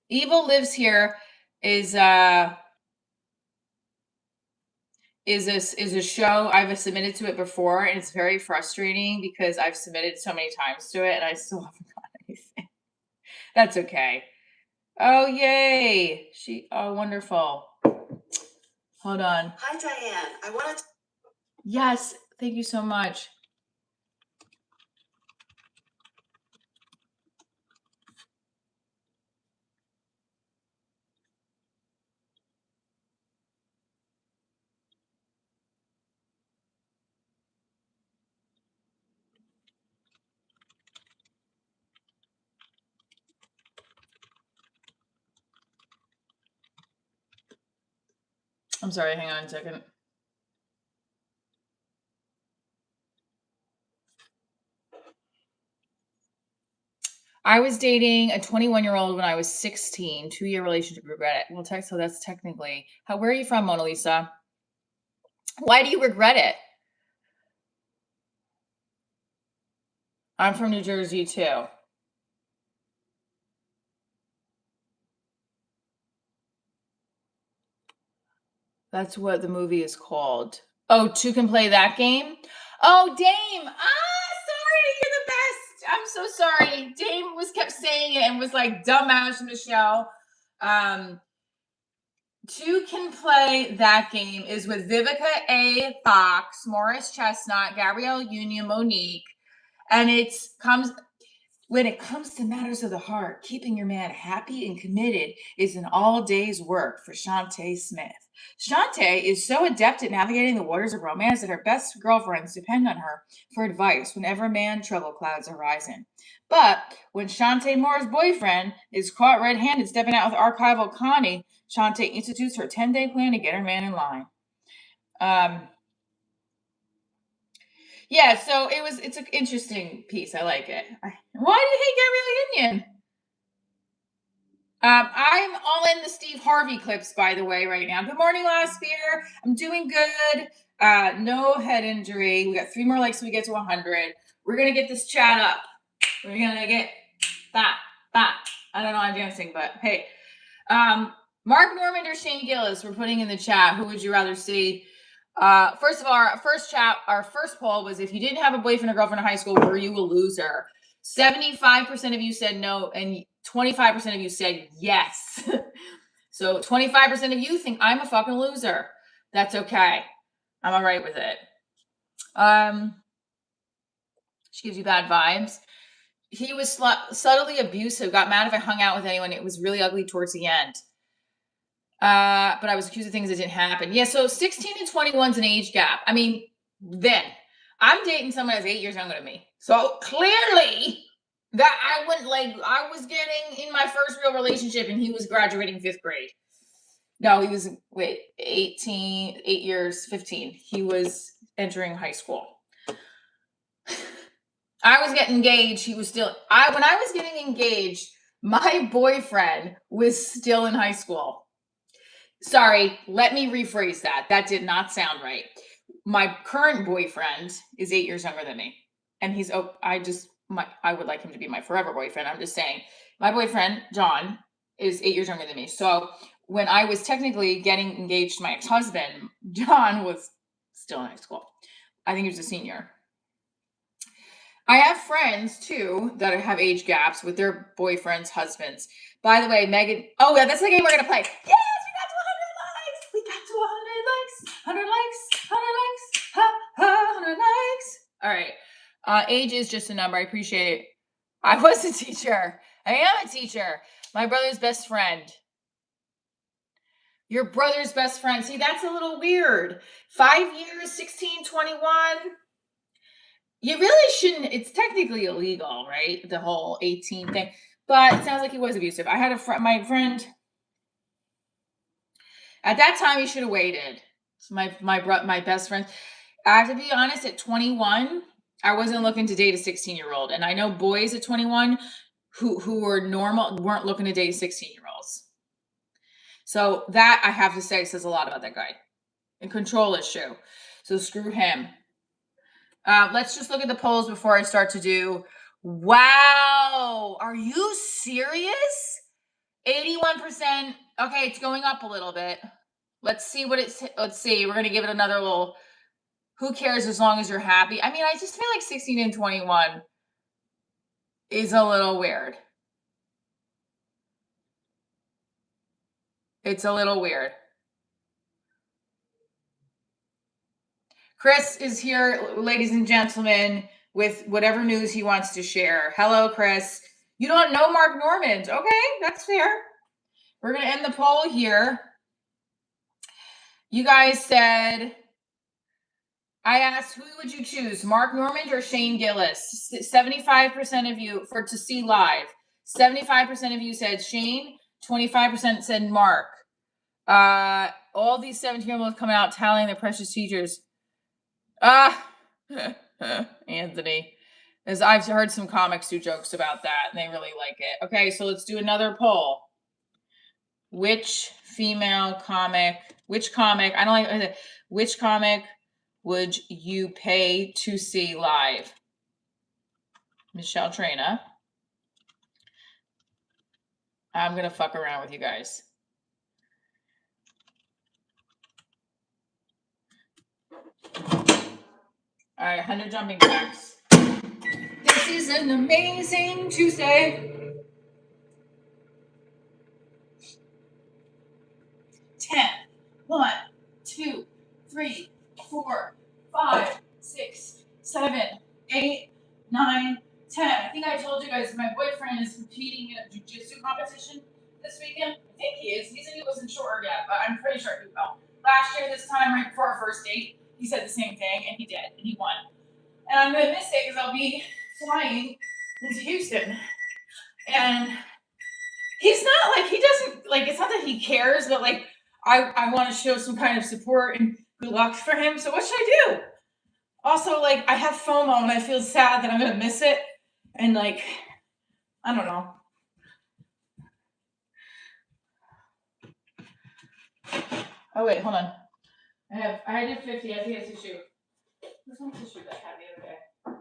[SPEAKER 1] Evil Lives Here is a show I've submitted to it before, and it's very frustrating because I've submitted so many times to it and I still haven't got anything. That's okay. Oh yay! Oh wonderful. Hold on.
[SPEAKER 2] Hi Diane. I wanted to.
[SPEAKER 1] Yes, thank you so much. I'm sorry, hang on a second. I was dating a 21-year-old when I was 16, 2-year relationship, regret it. Well, so that's technically, where are you from, Mona Lisa? Why do you regret it? I'm from New Jersey too. That's what the movie is called. Oh, two can play that game? Oh, Dame. Sorry, you're the best. I'm so sorry. Dame kept saying it and was like, dumbass Michelle. Two can play that game is with Vivica A. Fox, Morris Chestnut, Gabrielle Union, Monique, and it comes. When it comes to matters of the heart, keeping your man happy and committed is an all day's work for Shantae Smith. Shantae is so adept at navigating the waters of romance that her best girlfriends depend on her for advice whenever man trouble clouds are rising. But when Shantae Moore's boyfriend is caught red handed stepping out with archival Connie, Shantae institutes her 10-day plan to get her man in line. Yeah, so it's an interesting piece. I like it. Why do you hate Gabrielle Union? I'm all in the Steve Harvey clips, by the way, right now. Good morning, last year. I'm doing good. No head injury. We got 3 more likes so we get to 100. We're gonna get this chat up. We're gonna get that. I don't know I'm dancing, but hey. Mark Normand or Shane Gillis, we're putting in the chat. Who would you rather see? First of all, our first poll was if you didn't have a boyfriend or girlfriend in high school, were you a loser? 75% of you said no, and 25% of you said yes. So 25% of you think I'm a fucking loser. That's okay. I'm all right with it. She gives you bad vibes. He was subtly abusive, got mad if I hung out with anyone. It was really ugly towards the end. But I was accused of things that didn't happen. Yeah, so 16 and 21 is an age gap. I mean, then I'm dating someone that's 8 years younger than me. So clearly that I wouldn't I was getting in my first real relationship and he was graduating 5th grade. No, he was 8 years, 15. He was entering high school. I was getting engaged. He was still when I was getting engaged, my boyfriend was still in high school. Sorry, let me rephrase that. That did not sound right. My current boyfriend is 8 years younger than me. And I would like him to be my forever boyfriend. I'm just saying, my boyfriend, John, is 8 years younger than me. So when I was technically getting engaged to my ex-husband, John was still in high school. I think he was a senior. I have friends too that have age gaps with their boyfriends' husbands. By the way, Megan, oh yeah, that's the game we're gonna play. Yes, we got to 100 likes. We got to 100 likes. 100 likes. 100 likes. Ha ha. 100 likes. All right. Age is just a number. I appreciate it. I was a teacher. I am a teacher. My brother's best friend. Your brother's best friend. See, that's a little weird. 5 years, 16, 21. You really shouldn't. It's technically illegal, right? The whole 18 thing. But it sounds like he was abusive. I had my friend. At that time, he should have waited. So my best friend. I have to be honest. At 21, I wasn't looking to date a 16-year-old, and I know boys at 21 who were normal weren't looking to date 16-year-olds. So that I have to say says a lot about that guy. A control issue. So screw him. Let's just look at the polls before I start to do. Wow. Are you serious? 81%. Okay, it's going up a little bit. Let's see what let's see. We're going to give it another little. Who cares as long as you're happy? I mean, I just feel like 16 and 21 is a little weird. It's a little weird. Chris is here, ladies and gentlemen, with whatever news he wants to share. Hello, Chris. You don't know Mark Normand. Okay, that's fair. We're going to end the poll here. You guys said, I asked, who would you choose, Mark Normand or Shane Gillis? 75% of you, to see live, 75% of you said Shane, 25% said Mark. All these 17-year-olds coming out tallying their precious teachers. Anthony. As I've heard some comics do jokes about that, and they really like it. Okay, so let's do another poll. Which comic would you pay to see live? Michelle Trina. I'm going to fuck around with you guys. All right, 100 jumping jacks. This is an amazing Tuesday. 10, 1, 2, 3, 4, 5, 6, 7, 8, 9, 10. I think I told you guys my boyfriend is competing in a jiu-jitsu competition this weekend. I think he is. He said he wasn't sure yet, but I'm pretty sure he will. Last year, this time, right before our first date, he said the same thing, and he did, and he won. And I'm going to miss it because I'll be flying into Houston. And he's not like, he doesn't, like, it's not that he cares, but like, I want to show some kind of support and good luck for him. So what should I do? Also, like, I have FOMO and I feel sad that I'm going to miss it. And like, I don't know. Oh wait, hold on. I did 50. I think it's tissue. Where's my tissue that I had the other day? I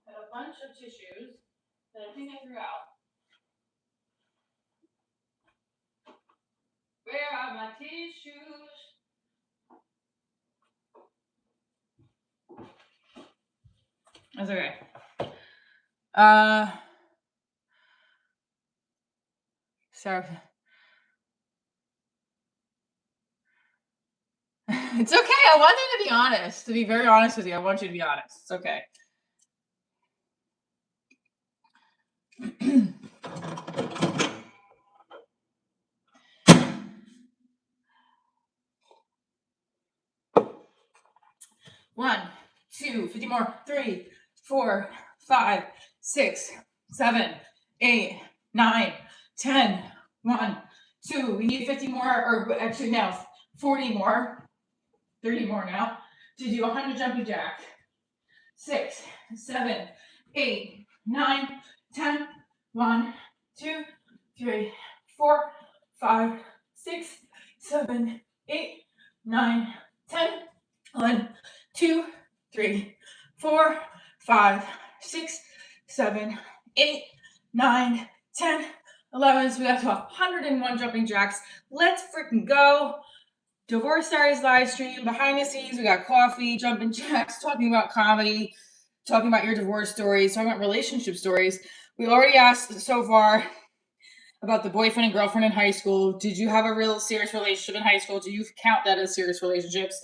[SPEAKER 1] have a bunch of tissues that I think I threw out. Where are my tissues? That's okay. Sorry. It's okay. I want you to be honest. To be very honest with you, I want you to be honest. It's okay. One, two, 50 more. 3, 4, 5, 6, 7, 8, 9, 10. 1, 2. We need 50 more, or actually now 40 more. 30 more now to do 100 jumping jacks. 6, 7, 8, 9, 10. 1, 2, 3, 4, 5, 6, 7, 8, 9, 10. 1, 2, 3, 4, 5, 6, 7, 8, 9, 10, 11. So we got to 101 jumping jacks. Let's freaking go. Divorce Diaries live stream, behind the scenes. We got coffee, jumping jacks, talking about comedy, talking about your divorce stories, talking about relationship stories. We already asked so far about the boyfriend and girlfriend in high school. Did you have a real serious relationship in high school? Do you count that as serious relationships?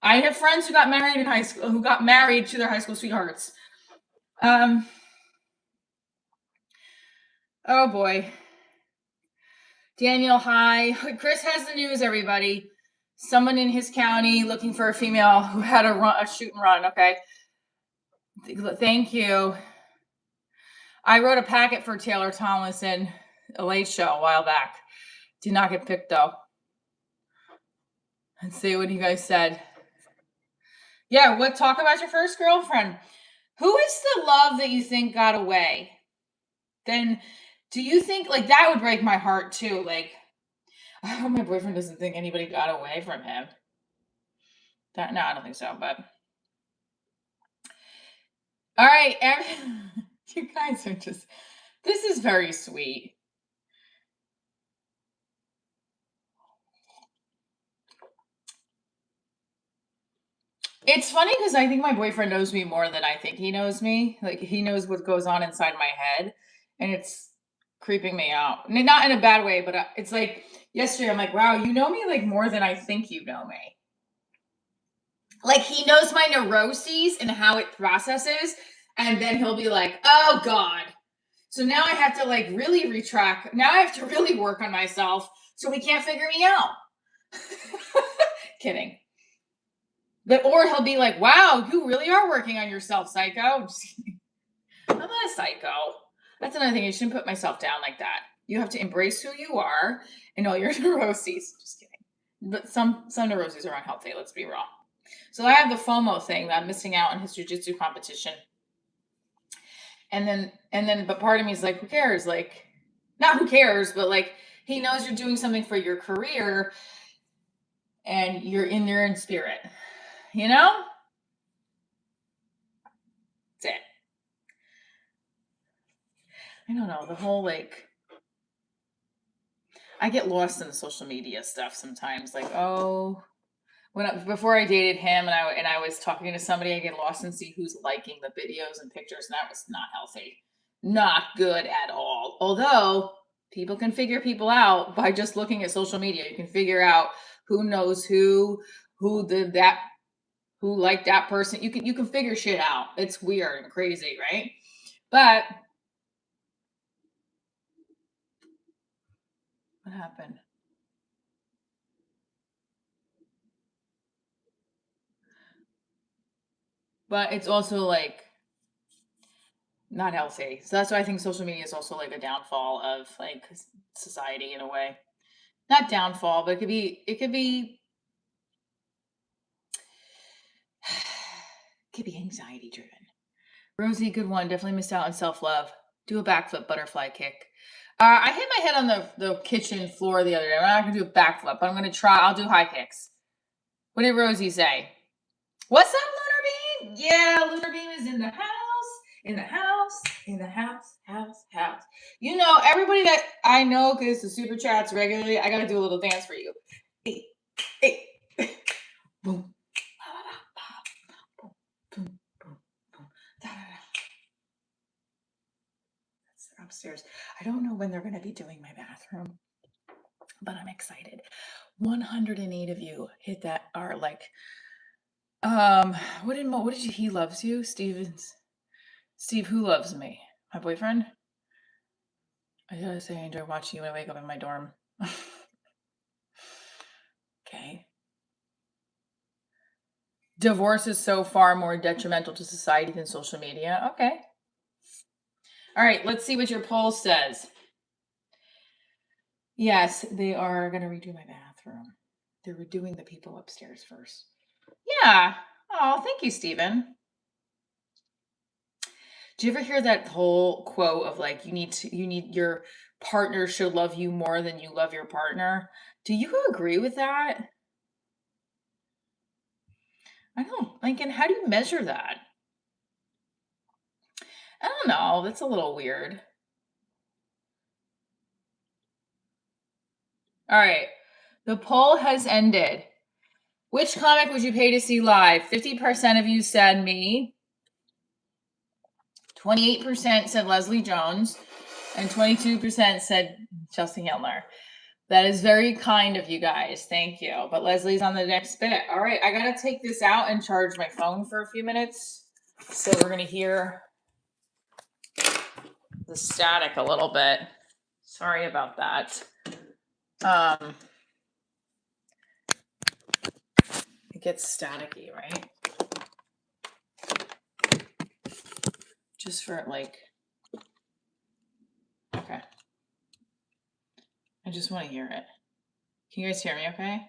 [SPEAKER 1] I have friends who got married in high school, who got married to their high school sweethearts. Oh boy. Daniel, hi. Chris has the news, everybody. Someone in his county looking for a female who had a shoot and run. Okay. Thank you. I wrote a packet for Taylor Tomlinson, a Late Show a while back. Did not get picked though. Let's see what you guys said. Yeah, talk about your first girlfriend. Who is the love that you think got away? Then do you think, like, that would break my heart too? Like, I hope my boyfriend doesn't think anybody got away from him. No, I don't think so, but. All right, you guys are just, this is very sweet. It's funny because I think my boyfriend knows me more than I think he knows me. Like, he knows what goes on inside my head, and it's creeping me out. Not in a bad way, but it's like yesterday I'm like, wow, you know me like more than I think you know me. Like, he knows my neuroses and how it processes, and then he'll be like, oh God. So now I have to like really retract. Now I have to really work on myself so he can't figure me out. Kidding. Or he'll be like, wow, you really are working on yourself, psycho. I'm not a psycho. That's another thing. I shouldn't put myself down like that. You have to embrace who you are and all your neuroses. Just kidding. But some neuroses are unhealthy, let's be real. So I have the FOMO thing that I'm missing out on his jiu-jitsu competition. And then, but part of me is like, who cares? Like, not who cares, but like, he knows you're doing something for your career and you're in there in spirit. You know? That's it. I don't know. The whole, like, I get lost in the social media stuff sometimes. Like, oh, before I dated him and I was talking to somebody, I get lost and see who's liking the videos and pictures, and that was not healthy. Not good at all. Although people can figure people out by just looking at social media. You can figure out who knows who did that, who liked that person. You can figure shit out. It's weird and crazy, right? But what happened? But it's also like not healthy. So that's why I think social media is also like a downfall of like society in a way. Not downfall, but it could be anxiety driven. Rosie, good one. Definitely missed out on self-love. Do a backflip butterfly kick. I hit my head on the kitchen floor the other day. I'm not gonna do a backflip, but I'm gonna try. I'll do high kicks. What did Rosie say? What's up, Lunar Beam? Yeah, Lunar Beam is in the house. In the house. In the house. House. You know, everybody that I know gives the super chats regularly. I gotta do a little dance for you. Hey, hey. Boom. Boom. Boom. Boom. Da, da, da. Upstairs. I don't know when they're going to be doing my bathroom, but I'm excited. 108 of you hit that are like, what did you, he loves you? Steve, who loves me? My boyfriend? I gotta say, I enjoy watching you when I wake up in my dorm. Okay. Divorce is so far more detrimental to society than social media. Okay. All right, let's see what your poll says. Yes, they are going to redo my bathroom. They're redoing the people upstairs first. Yeah. Oh, thank you, Stephen. Do you ever hear that whole quote of like, you need your partner should love you more than you love your partner? Do you agree with that? I don't like, and how do you measure that? I don't know. That's a little weird. All right. The poll has ended. Which comic would you pay to see live? 50% of you said me. 28% said Leslie Jones. And 22% said Chelsea Handler. That is very kind of you guys. Thank you. But Leslie's on the next bit. All right. I got to take this out and charge my phone for a few minutes. So we're going to hear the static a little bit. Sorry about that. It gets staticky, right? Just for like, okay. I just want to hear it. Can you guys hear me okay?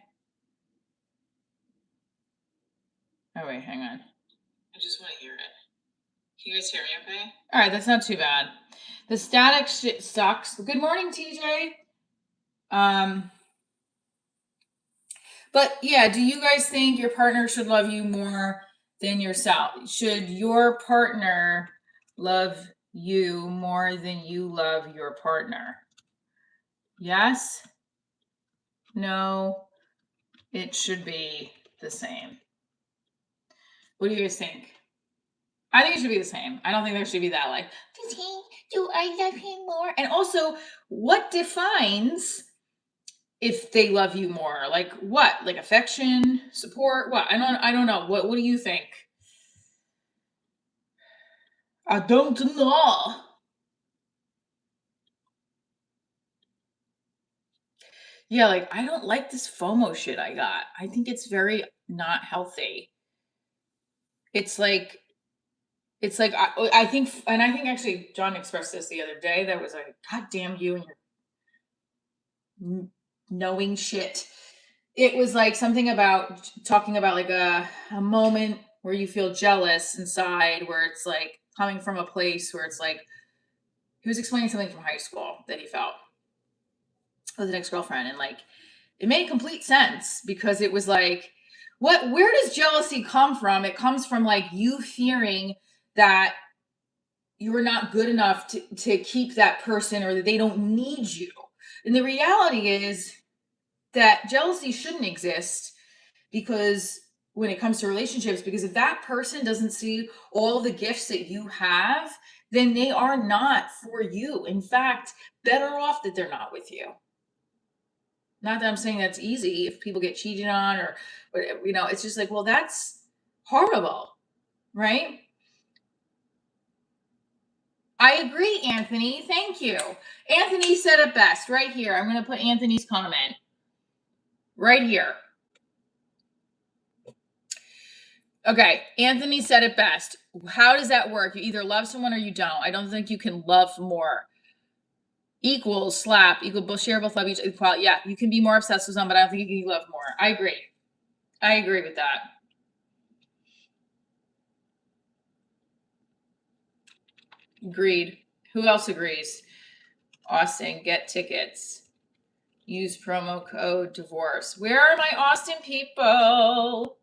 [SPEAKER 1] Oh, wait, hang on. I just want to hear it. Can you guys hear me okay? All right, that's not too bad. The static shit sucks. Good morning, TJ. But yeah, do you guys think your partner should love you more than yourself? Should your partner love you more than you love your partner? Yes? No? It should be the same. What do you guys think? I think it should be the same. I don't think there should be that like, do I love him more? And also, what defines if they love you more? Like what? Like affection, support? What? I don't know. What do you think? I don't know. Yeah, like I don't like this FOMO shit I got. I think it's very not healthy. It's like I think, and I think actually John expressed this the other day. That was like, God damn you and your knowing shit. It was like something about talking about like a moment where you feel jealous inside, where it's like coming from a place where it's like he was explaining something from high school that he felt with an ex-girlfriend, and like it made complete sense because it was like, where does jealousy come from? It comes from like you fearing that you are not good enough to keep that person, or that they don't need you. And the reality is that jealousy shouldn't exist, because when it comes to relationships, because if that person doesn't see all the gifts that you have, then they are not for you. In fact, better off that they're not with you. Not that I'm saying that's easy if people get cheated on, or you know, it's just like, well, that's horrible, right? I agree, Anthony. Thank you. Anthony said it best right here. I'm going to put Anthony's comment right here. Okay, Anthony said it best. How does that work? You either love someone or you don't. I don't think you can love more. Equals slap, equal, share both love each equal. Yeah, you can be more obsessed with someone, but I don't think you can love more. I agree. I agree with that. Agreed. Who else agrees? Austin, get tickets. Use promo code divorce. Where are my Austin people?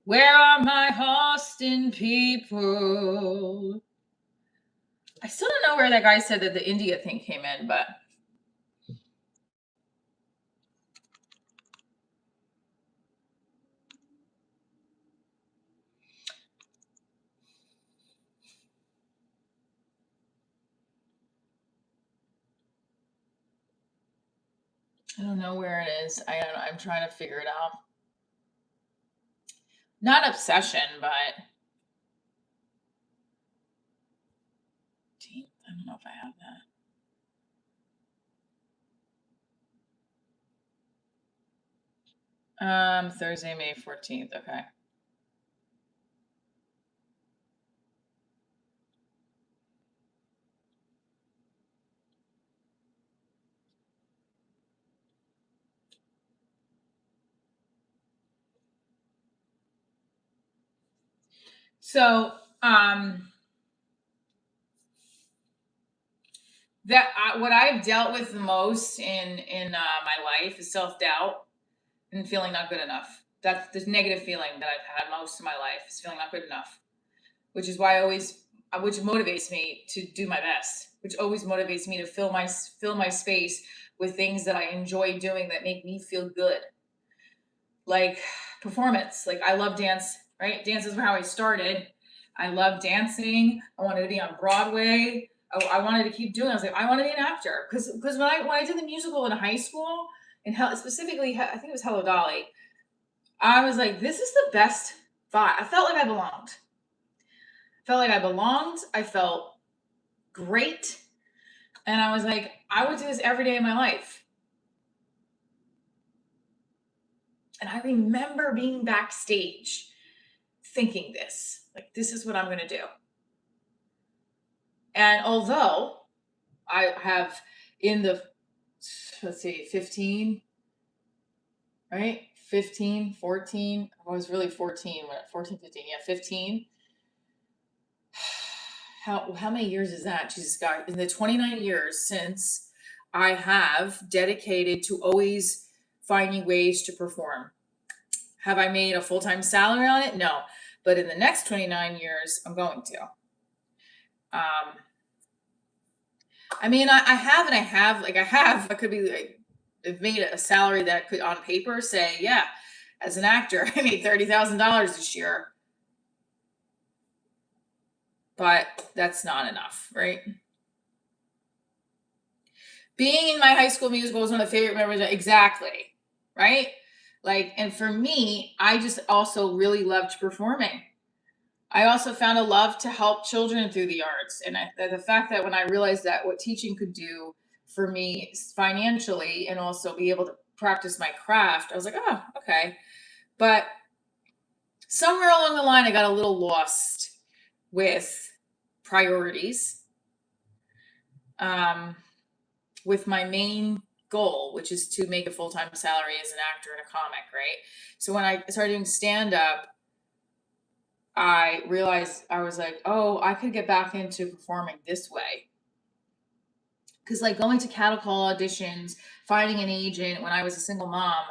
[SPEAKER 1] Where are my Austin people? I still don't know where that guy said that the India thing came in, but I don't know where it is. I don't know. I'm trying to figure it out. Not obsession, but I don't know if I have that. Thursday, May 14th. Okay. So, that what I've dealt with the most in my life is self-doubt and feeling not good enough. That's the negative feeling that I've had most of my life, is feeling not good enough, which is why which motivates me to do my best, which always motivates me to fill my space with things that I enjoy doing that make me feel good, like performance. Like, I love dance, right? Dance is how I started. I love dancing. I wanted to be on Broadway. I wanted to keep doing it. I was like, I want to be an actor. Because when I did the musical in high school, and specifically, I think it was Hello Dolly, I was like, this is the best vibe. I felt like I belonged. I felt great. And I was like, I would do this every day of my life. And I remember being backstage thinking this, like, this is what I'm going to do. And although I have in the, let's see, 15, right? 15, 14. I was really 14, 14, 15. Yeah, 15. How many years is that? Jesus God, in the 29 years since I have dedicated to always finding ways to perform. Have I made a full-time salary on it? No. But in the next 29 years, I'm going to. I mean, I could be like, I've made a salary that could on paper say, yeah, as an actor, I made $30,000 this year. But that's not enough, right? Being in my high school musical was one of the favorite memories. Exactly. Right? Like, and for me, I just also really loved performing. I also found a love to help children through the arts. And the fact that when I realized that what teaching could do for me financially and also be able to practice my craft, I was like, oh, okay. But somewhere along the line, I got a little lost with priorities, with my main goal, which is to make a full-time salary as an actor and a comic, right? So when I started doing stand-up, I realized, I was like, oh, I could get back into performing this way. Because like going to cattle call auditions, finding an agent when I was a single mom,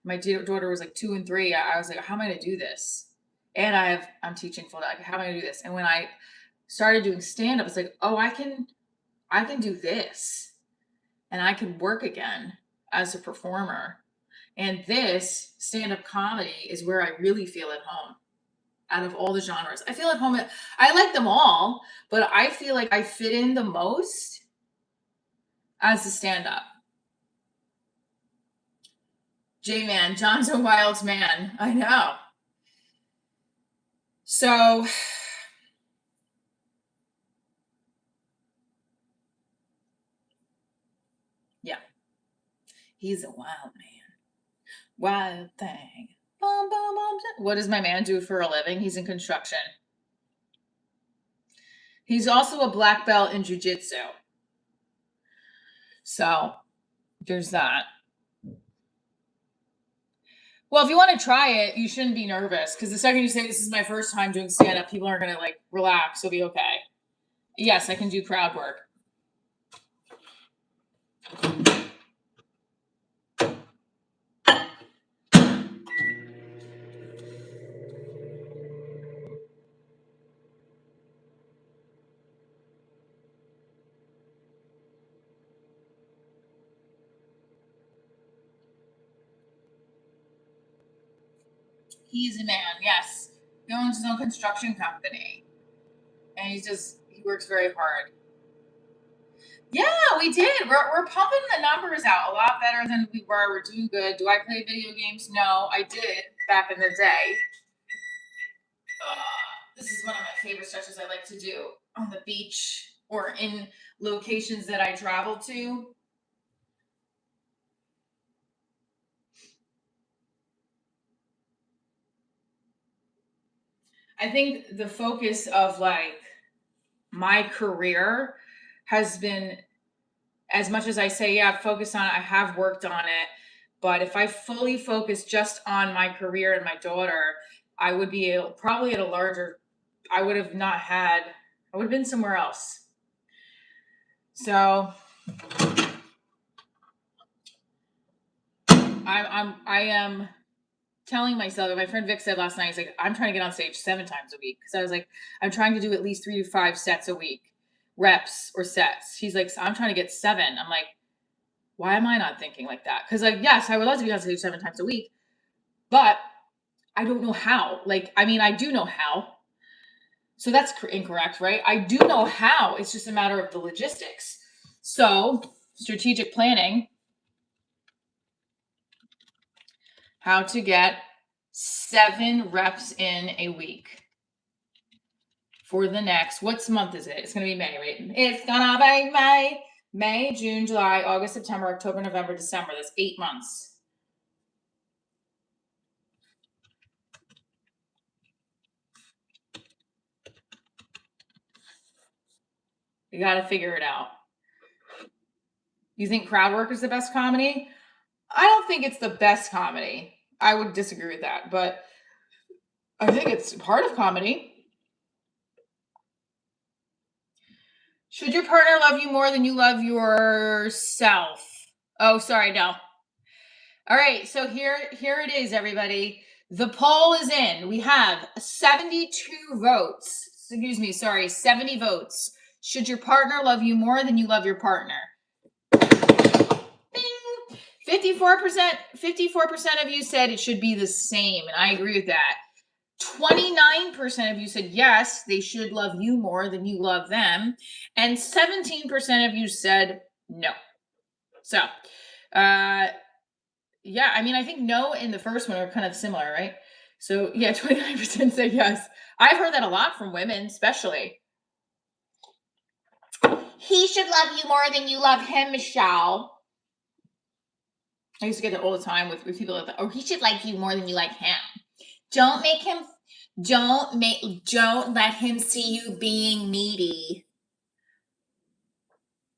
[SPEAKER 1] my daughter was like 2 and 3. I was like, how am I going to do this? And I'm teaching full time. Like, how am I going to do this? And when I started doing stand up, it's like, oh, I can do this, and I can work again as a performer. And this stand up comedy is where I really feel at home. Out of all the genres, I feel at home. I like them all, but I feel like I fit in the most as a stand-up. J-Man, John's a wild man. I know. So He's a wild man. Wild thing. Bum, bum, bum. What does my man do for a living? He's in construction. He's also a black belt in jiu-jitsu. So there's that. Well, if you want to try it, you shouldn't be nervous, because the second you say this is my first time doing stand-up, people aren't going to like relax. It'll be okay. Yes, I can do crowd work. He's a man, yes. He owns his own construction company. And he works very hard. Yeah, we did. We're pumping the numbers out a lot better than we were. We're doing good. Do I play video games? No, I did back in the day. This is one of my favorite stretches I like to do on the beach or in locations that I travel to. I think the focus of like my career has been, as much as I say, yeah, I've focused on it, I have worked on it. But if I fully focus just on my career and my daughter, I would be probably at a larger, I would have not had, I would have been somewhere else. So I am telling myself, my friend Vic said last night, he's like, I'm trying to get on stage 7 times a week. Because I was like, I'm trying to do at least 3 to 5 sets a week, reps or sets. He's like, I'm trying to get 7. I'm like, why am I not thinking like that? Because like, yes, I would love to be on stage 7 times a week, but I don't know how. Like, I mean, I do know how. So that's incorrect, right? I do know how. It's just a matter of the logistics. So strategic planning, how to get 7 reps in a week for the next, what's month is it? It's going to be May, right? It's going to be May, June, July, August, September, October, November, December. That's 8 months. You got to figure it out. You think crowd work is the best comedy? I don't think it's the best comedy. I would disagree with that, but I think it's part of comedy. Should your partner love you more than you love yourself? Oh, sorry, no. All right, so here it is, everybody. The poll is in. We have 72 votes. Excuse me, sorry, 70 votes. Should your partner love you more than you love your partner? Bing! 54% of you said it should be the same, and I agree with that. 29% of you said yes, they should love you more than you love them, and 17% of you said no. So, yeah, I mean, I think no and the first one are kind of similar, right? So, yeah, 29% said yes. I've heard that a lot from women, especially. He should love you more than you love him, Michelle. I used to get it all the time with people like that. Oh, he should like you more than you like him. Don't let him see you being needy.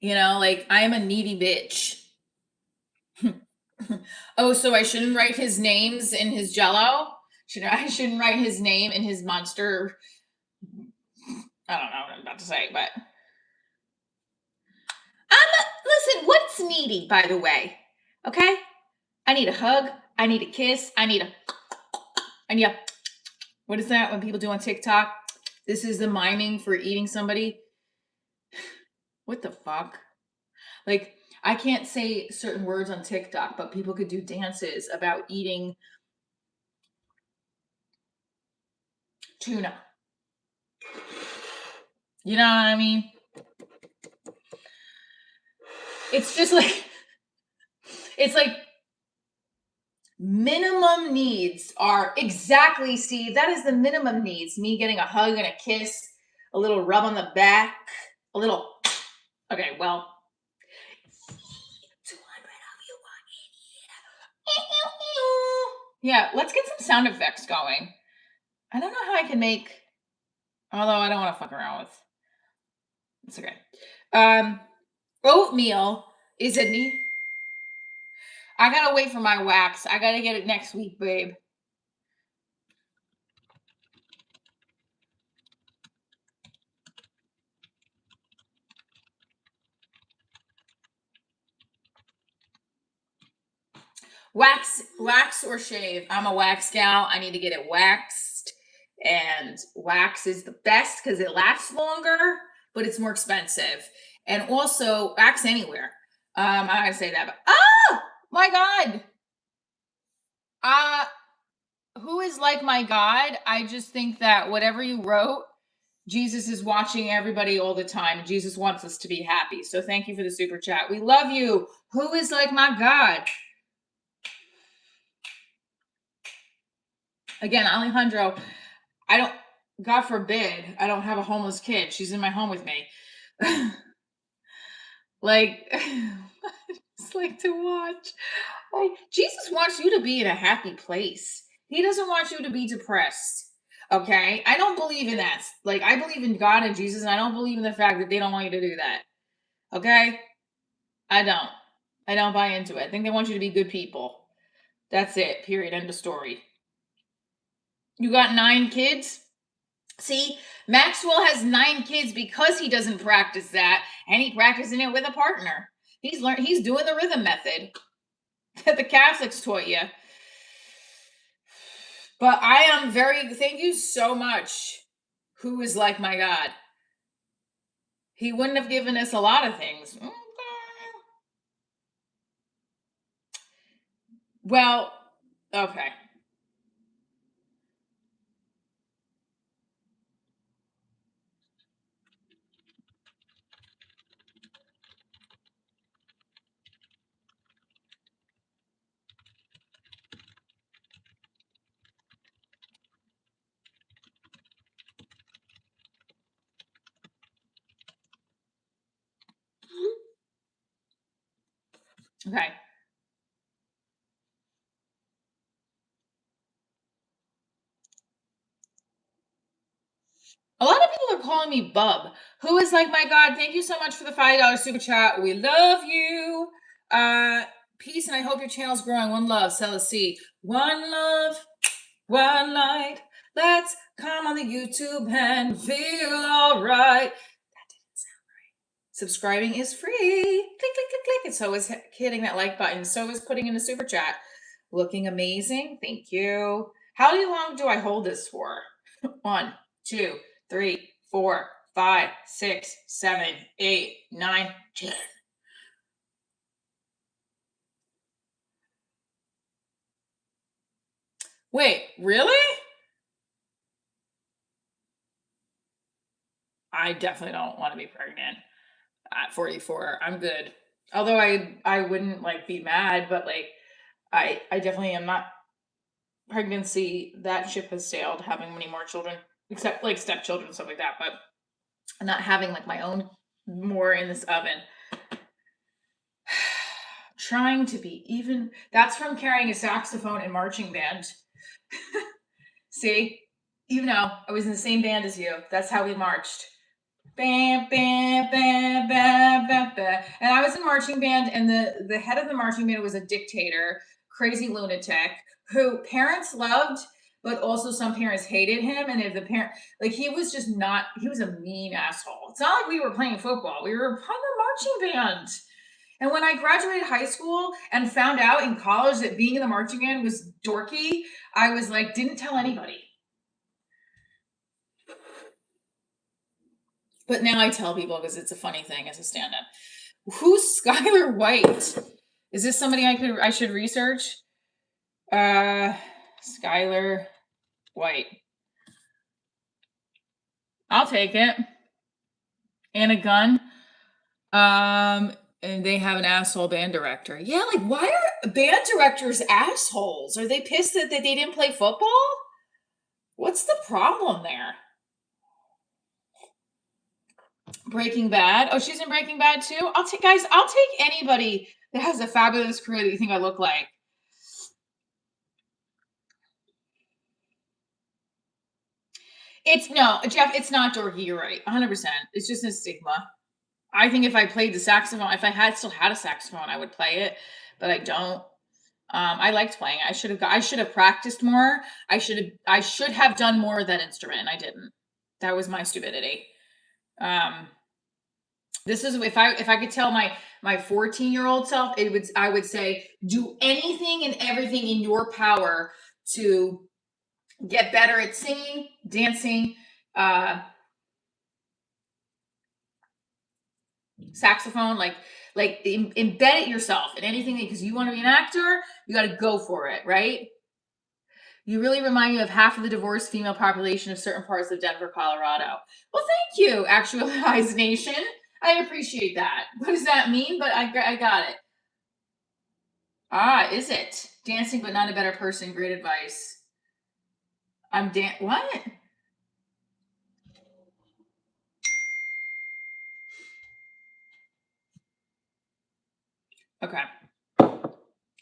[SPEAKER 1] You know, like, I'm a needy bitch. Oh, so I shouldn't write his names in his Jello? I shouldn't write his name in his Monster. I don't know what I'm about to say, but listen, what's needy, by the way? Okay? I need a hug. I need a kiss. I need a, what is that when people do on TikTok? This is the miming for eating somebody. What the fuck? Like, I can't say certain words on TikTok, but people could do dances about eating tuna. You know what I mean? It's just like, it's like minimum needs are exactly, Steve. That is the minimum needs. Me getting a hug and a kiss, a little rub on the back, a little. Okay, well, 200 of you want Yeah, let's get some sound effects going. I don't know how I can make, although I don't want to fuck around with. It's okay. Oatmeal is a neat. I gotta wait for my wax. I gotta get it next week, babe. Wax or shave. I'm a wax gal. I need to get it waxed. And wax is the best because it lasts longer, but it's more expensive. And also wax anywhere. I'm not gonna say that, but my God. Who is like my God? I just think that whatever you wrote, Jesus is watching everybody all the time. Jesus wants us to be happy. So thank you for the super chat. We love you. Who is like my God? Again, Alejandro, God forbid, I don't have a homeless kid. She's in my home with me. Like, it's like to watch. Like, Jesus wants you to be in a happy place. He doesn't want you to be depressed. Okay? I don't believe in that. Like, I believe in God and Jesus, and I don't believe in the fact that they don't want you to do that. Okay? I don't buy into it. I think they want you to be good people. That's it. Period. End of story. You got 9 kids? See, Maxwell has 9 kids because he doesn't practice that, and he practicing it with a partner. He's doing the rhythm method that the Catholics taught you. But I am thank you so much. Who is like my God? He wouldn't have given us a lot of things. Well, okay. Okay. A lot of people are calling me Bub. Who is like my God? Thank you so much for the $5 super chat. We love you. Peace, and I hope your channel's growing. One love, C. One love, one light. Let's come on the YouTube and feel all right. That didn't sound right. Subscribing is free. Click, click, click, click. And so is hitting that like button. So is putting in a super chat. Looking amazing. Thank you. How long do I hold this for? 1, 2, 3, 4, 5, 6, 7, 8, 9, 10. Wait, really? I definitely don't want to be pregnant at 44. I'm good. Although I wouldn't like be mad, but like I definitely am not. Pregnancy, that ship has sailed. Having many more children, except like stepchildren, stuff like that, but not having like my own more in this oven. Trying to be even. That's from carrying a saxophone and marching band. See, I was in the same band as you. That's how we marched. Bam, bam, bam, bam, bam, bam. And I was in marching band, and the head of the marching band was a dictator, crazy lunatic, who parents loved, but also some parents hated him. And if the parent, like, he was a mean asshole. It's not like we were playing football. We were playing a marching band. And when I graduated high school and found out in college that being in the marching band was dorky, I was like, didn't tell anybody. But now I tell people because it's a funny thing as a stand-up. Who's Skylar White? Is this somebody I should research? Skylar White. I'll take it. And a gun. And they have an asshole band director. Yeah, like, why are band directors assholes? Are they pissed that they didn't play football? What's the problem there? Breaking Bad. Oh, she's in Breaking Bad too? I'll take anybody that has a fabulous career that you think I look like. It's no, Jeff, it's not dorky. You're right. 100%. It's just a stigma. I think if I played the saxophone, if I still had a saxophone, I would play it, but I don't. I liked playing. I should have practiced more. I should have done more of that instrument, and I didn't. That was my stupidity. Um, this is if I could tell my 14-year-old self, I would say do anything and everything in your power to get better at singing, dancing, uh, saxophone, embed it yourself in anything because you want to be an actor, you got to go for it, right? You really remind me of half of the divorced female population of certain parts of Denver, Colorado. Well, thank you, Actualized Nation. I appreciate that. What does that mean? But I got it. Ah, is it? Dancing but not a better person. Great advice. What? Okay.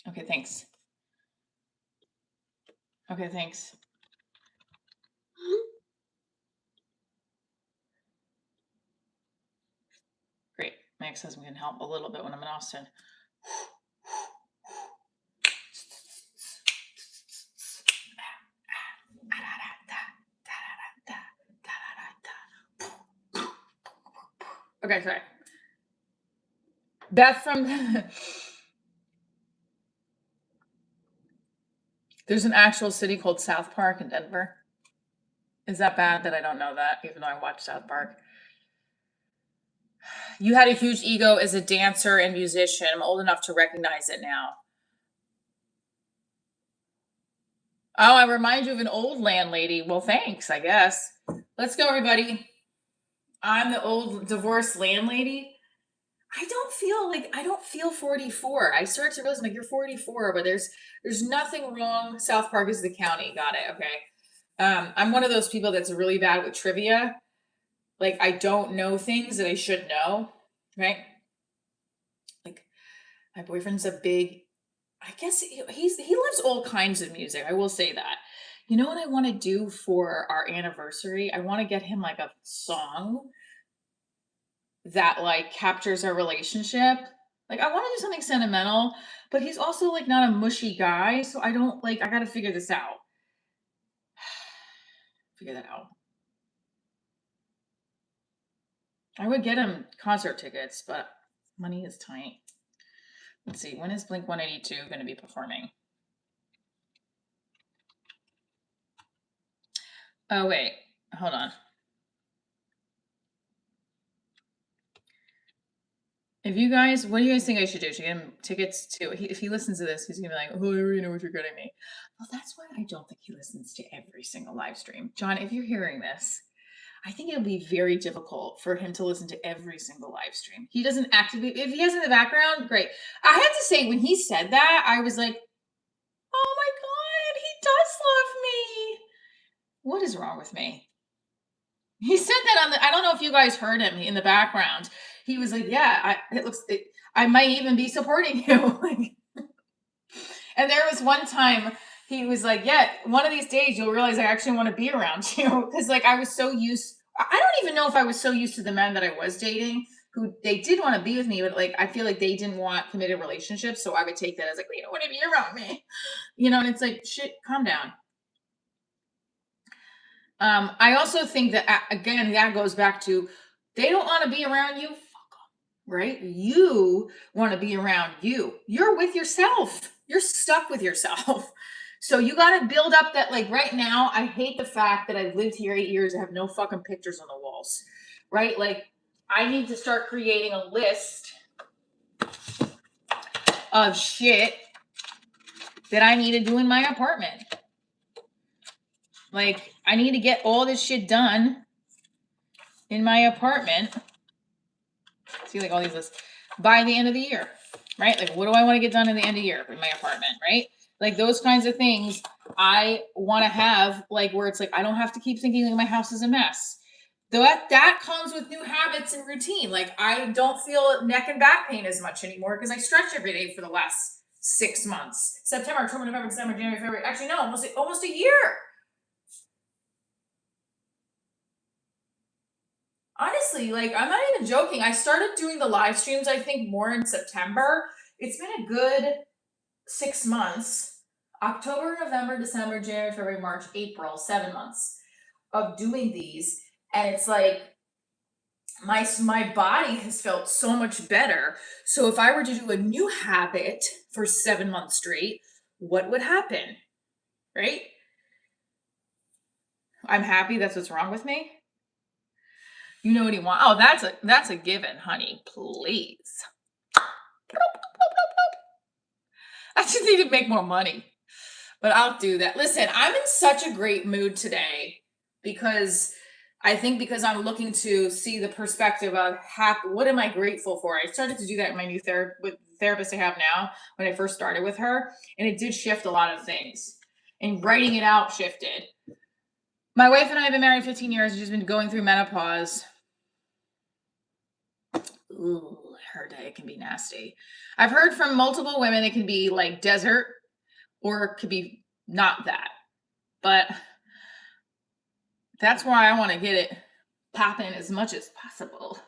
[SPEAKER 1] Okay, thanks. Okay, thanks. Great. My ex-husband can help a little bit when I'm in Austin. Okay, sorry. Beth from there's an actual city called South Park in Denver. Is that bad that I don't know that, even though I watch South Park? You had a huge ego as a dancer and musician. I'm old enough to recognize it now. Oh, I remind you of an old landlady. Well, thanks, I guess. Let's go, everybody. I'm the old divorced landlady. I don't feel 44. I start to realize I'm like, you're 44, but there's nothing wrong. South Park is the county. Got it. Okay. I'm one of those people that's really bad with trivia. Like I don't know things that I should know. Right. Like my boyfriend's a big, I guess he loves all kinds of music. I will say that. You know what I want to do for our anniversary? I want to get him like a song that like captures our relationship. Like I want to do something sentimental, but he's also like not a mushy guy, so I don't like I got to figure this out. Figure that out. I would get him concert tickets, but money is tight. Let's see, when is Blink 182 going to be performing? Oh wait, hold on. If you guys, what do you guys think I should do? Should get him tickets to? If he listens to this, he's gonna be like, "Oh, I already know what you're getting me." Well, that's why I don't think he listens to every single live stream. John, if you're hearing this, I think it'll be very difficult for him to listen to every single live stream. He doesn't actively. If he has in the background, great. I have to say, when he said that, I was like, "Oh my god, he does love me." What is wrong with me? He said that on the. I don't know if you guys heard him in the background. He was like, "Yeah, I might even be supporting you." And there was one time he was like, "Yeah, one of these days you'll realize I actually want to be around you." Because like I was so used. I don't even know if I was so used to the men that I was dating who they did want to be with me, but like I feel like they didn't want committed relationships, so I would take that as like, "You don't want to be around me," and it's like, shit, calm down. I also think that again, that goes back to they don't want to be around you, fuck 'em, right? You want to be around you. You're with yourself. You're stuck with yourself. So you got to build up that. Like right now, I hate the fact that I've lived here 8 years and have no fucking pictures on the walls, right? Like I need to start creating a list of shit that I need to do in my apartment. Like I need to get all this shit done in my apartment. See, like all these lists by the end of the year, right? Like, what do I want to get done in the end of the year in my apartment, right? Like those kinds of things I want to have, like where it's like I don't have to keep thinking like my house is a mess. That comes with new habits and routine. Like I don't feel neck and back pain as much anymore because I stretch every day for the last 6 months. September, October, November, December, January, February. Actually, no, almost a year. honestly, like, I'm not even joking. I started doing the live streams, I think, more in September. It's been a good 6 months. October, November, December, January, February, March, April, 7 months of doing these. And it's like my body has felt so much better. So if I were to do a new habit for 7 months straight, what would happen? Right? I'm happy. That's what's wrong with me. You know what you want. Oh, that's a given, honey. Please. I just need to make more money. But I'll do that. Listen, I'm in such a great mood today because I think because I'm looking to see the perspective of what am I grateful for? I started to do that in my new therapist I have now when I first started with her, and it did shift a lot of things. And writing it out shifted. My wife and I have been married 15 years. She's been going through menopause. Ooh, I heard that it can be nasty. I've heard from multiple women it can be like desert or it could be not that. But that's why I want to get it popping as much as possible.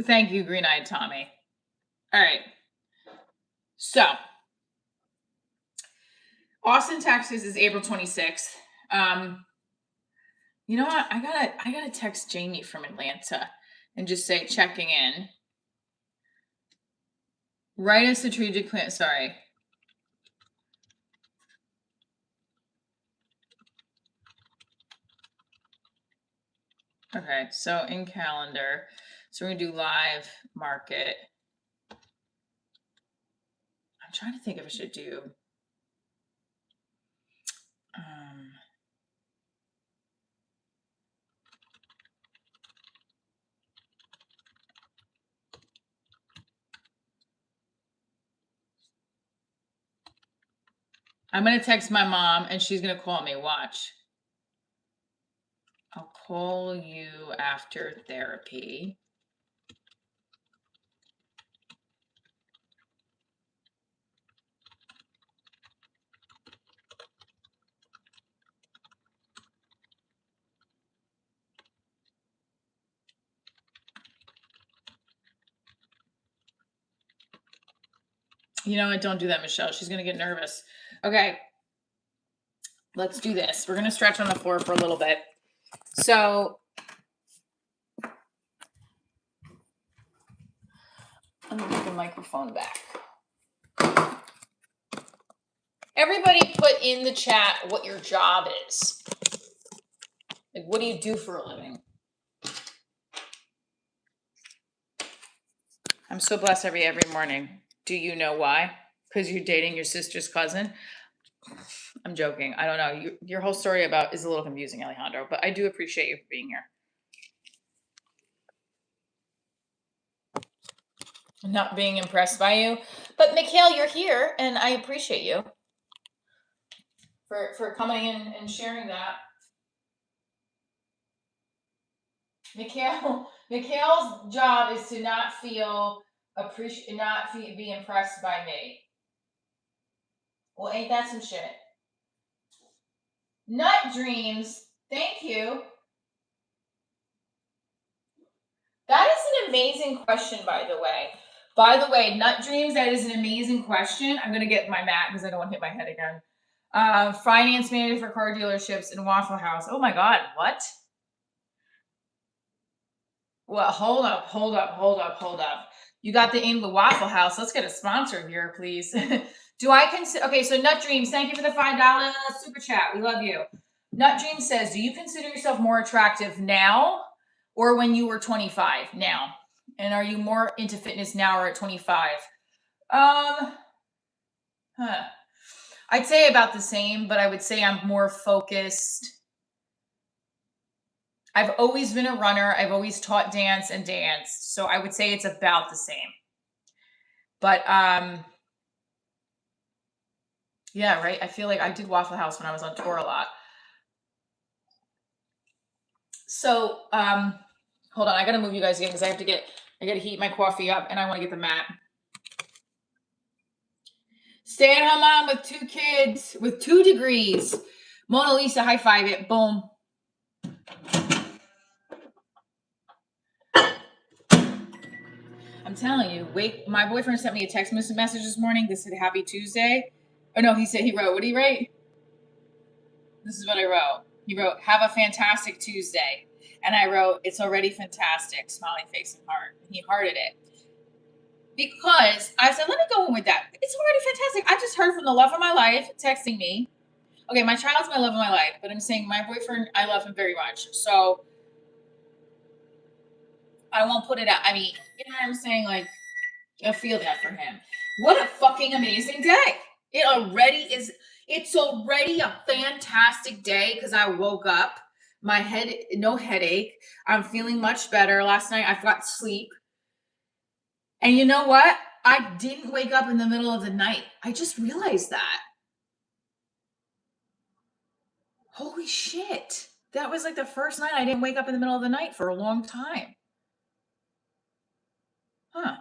[SPEAKER 1] Thank you, Green-Eyed Tommy. All right. So, Austin, Texas is April 26th. You know what? I gotta text Jamie from Atlanta and just say checking in. Write a strategic plan. Sorry. Okay, so in calendar. So we're gonna do live market. I'm trying to think if I should do I'm gonna text my mom and she's gonna call me. Watch. I'll call you after therapy. You know what? Don't do that, Michelle. She's gonna get nervous. Okay. Let's do this. We're gonna stretch on the floor for a little bit. So I'm gonna put the microphone back. Everybody put in the chat what your job is. Like, what do you do for a living? I'm so blessed every morning. Do you know why? Because you're dating your sister's cousin? I'm joking. I don't know. Your whole story is a little confusing, Alejandro, but I do appreciate you for being here. I'm not being impressed by you. But Mikhail, you're here and I appreciate you for coming in and sharing that. Mikhail's job is to not feel be impressed by me. Well, ain't that some shit? Nut dreams. Thank you. That is an amazing question, by the way. By the way, nut dreams, that is an amazing question. I'm going to get my mat because I don't want to hit my head again. Finance manager for car dealerships in Waffle House. Oh my God, what? Well, hold up. You got the aim of the Waffle House. Let's get a sponsor here, please. Do I consider, okay, so Nut Dreams, thank you for the $5 super chat. We love you. Nut Dreams says, do you consider yourself more attractive now or when you were 25 now? And are you more into fitness now or at 25? I'd say about the same, but I would say I'm more focused. I've always been a runner. I've always taught dance and danced. So I would say it's about the same. But yeah, right. I feel like I did Waffle House when I was on tour a lot. So hold on, I gotta move you guys again because I gotta heat my coffee up and I want to get the mat. Stay-at-home mom with 2 kids, with 2 degrees. Mona Lisa, high five it. Boom. I'm telling you, my boyfriend sent me a text message this morning that said happy Tuesday. Oh no, he wrote, what did he write? This is what I wrote. He wrote, have a fantastic Tuesday. And I wrote, it's already fantastic, smiley face and heart. And he hearted it. Because I said, let me go in with that. It's already fantastic. I just heard from the love of my life texting me. Okay, my child's my love of my life, but I'm saying my boyfriend, I love him very much. So I won't put it out. I mean, you know what I'm saying? Like, I feel that for him. What a fucking amazing day. It's already a fantastic day because I woke up. My head, no headache. I'm feeling much better. Last night I got sleep. And you know what? I didn't wake up in the middle of the night. I just realized that. Holy shit. That was like the first night I didn't wake up in the middle of the night for a long time. Huh.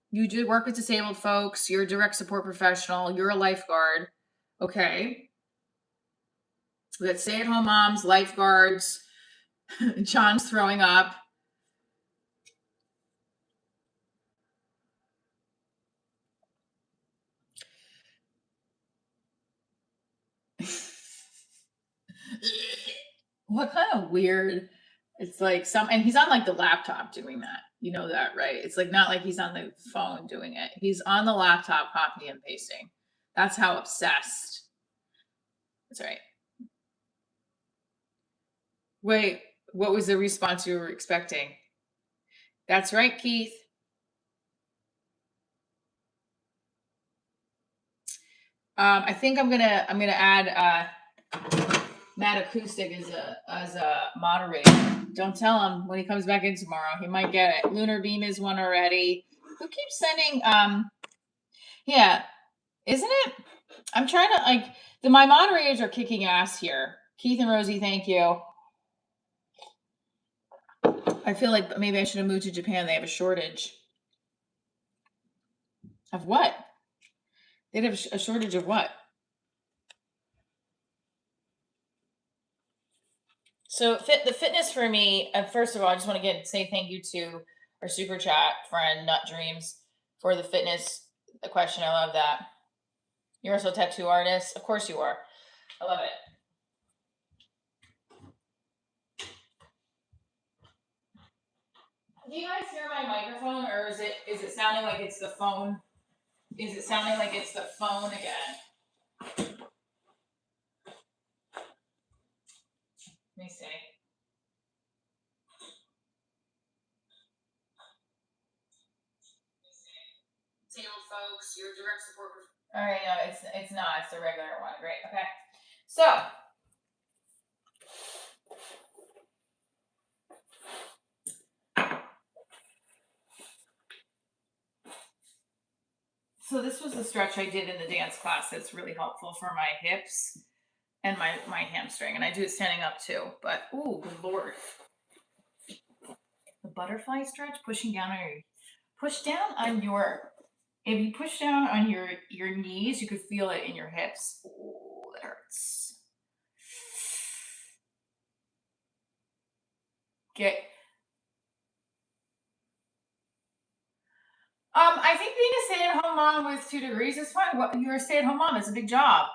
[SPEAKER 1] You do work with disabled folks. You're a direct support professional. You're a lifeguard. Okay. We got stay-at-home moms, lifeguards. John's throwing up. What kind of weird? It's like and he's on like the laptop doing that. You know that, right? It's like not like he's on the phone doing it. He's on the laptop copying and pasting. That's how obsessed. That's right. Wait, what was the response you were expecting? That's right, Keith. I think I'm gonna add Matt Acoustic as a moderator. Don't tell him when he comes back in tomorrow. He might get it. Lunar Beam is one already. Who keeps sending? Yeah, isn't it? I'm trying to like my moderators are kicking ass here. Keith and Rosie, thank you. I feel like maybe I should have moved to Japan. They have a shortage of what? They have a shortage of what? So the fitness for me, first of all, I just want to say thank you to our super chat friend Nut Dreams for the fitness question. I love that. You're also a tattoo artist. Of course you are. I love it. Do you guys hear my microphone, or is it sounding like it's the phone? Is it sounding like it's the phone again? Let me see. Disabled folks, your direct support. All right, no, it's not. It's the regular one. Great. Okay. So this was the stretch I did in the dance class. That's really helpful for my hips and my hamstring, and I do it standing up too. But ooh, good lord, the butterfly stretch, pushing down on your if you push down on your knees, you could feel it in your hips. Ooh, that hurts. Okay. I think being a stay-at-home mom with 2 degrees is fine. You're a stay-at-home mom. It's a big job.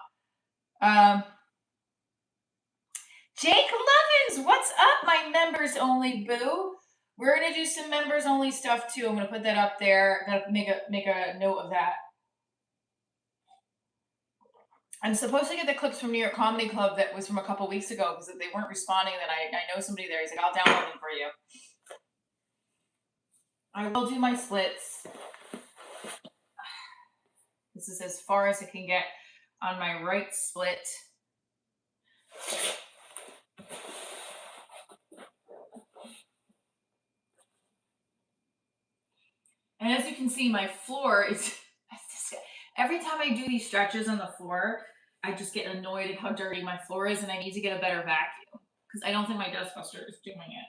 [SPEAKER 1] Jake Levins, what's up, my members only boo? We're gonna do some members only stuff too. I'm gonna put that up there. Gotta make a note of that. I'm supposed to get the clips from New York Comedy Club that was from a couple weeks ago because they weren't responding. That I know somebody there. He's like, I'll download them for you. I will do my splits. This is as far as I can get on my right split. And as you can see, my floor is every time I do these stretches on the floor, I just get annoyed at how dirty my floor is, and I need to get a better vacuum because I don't think my dustbuster is doing it.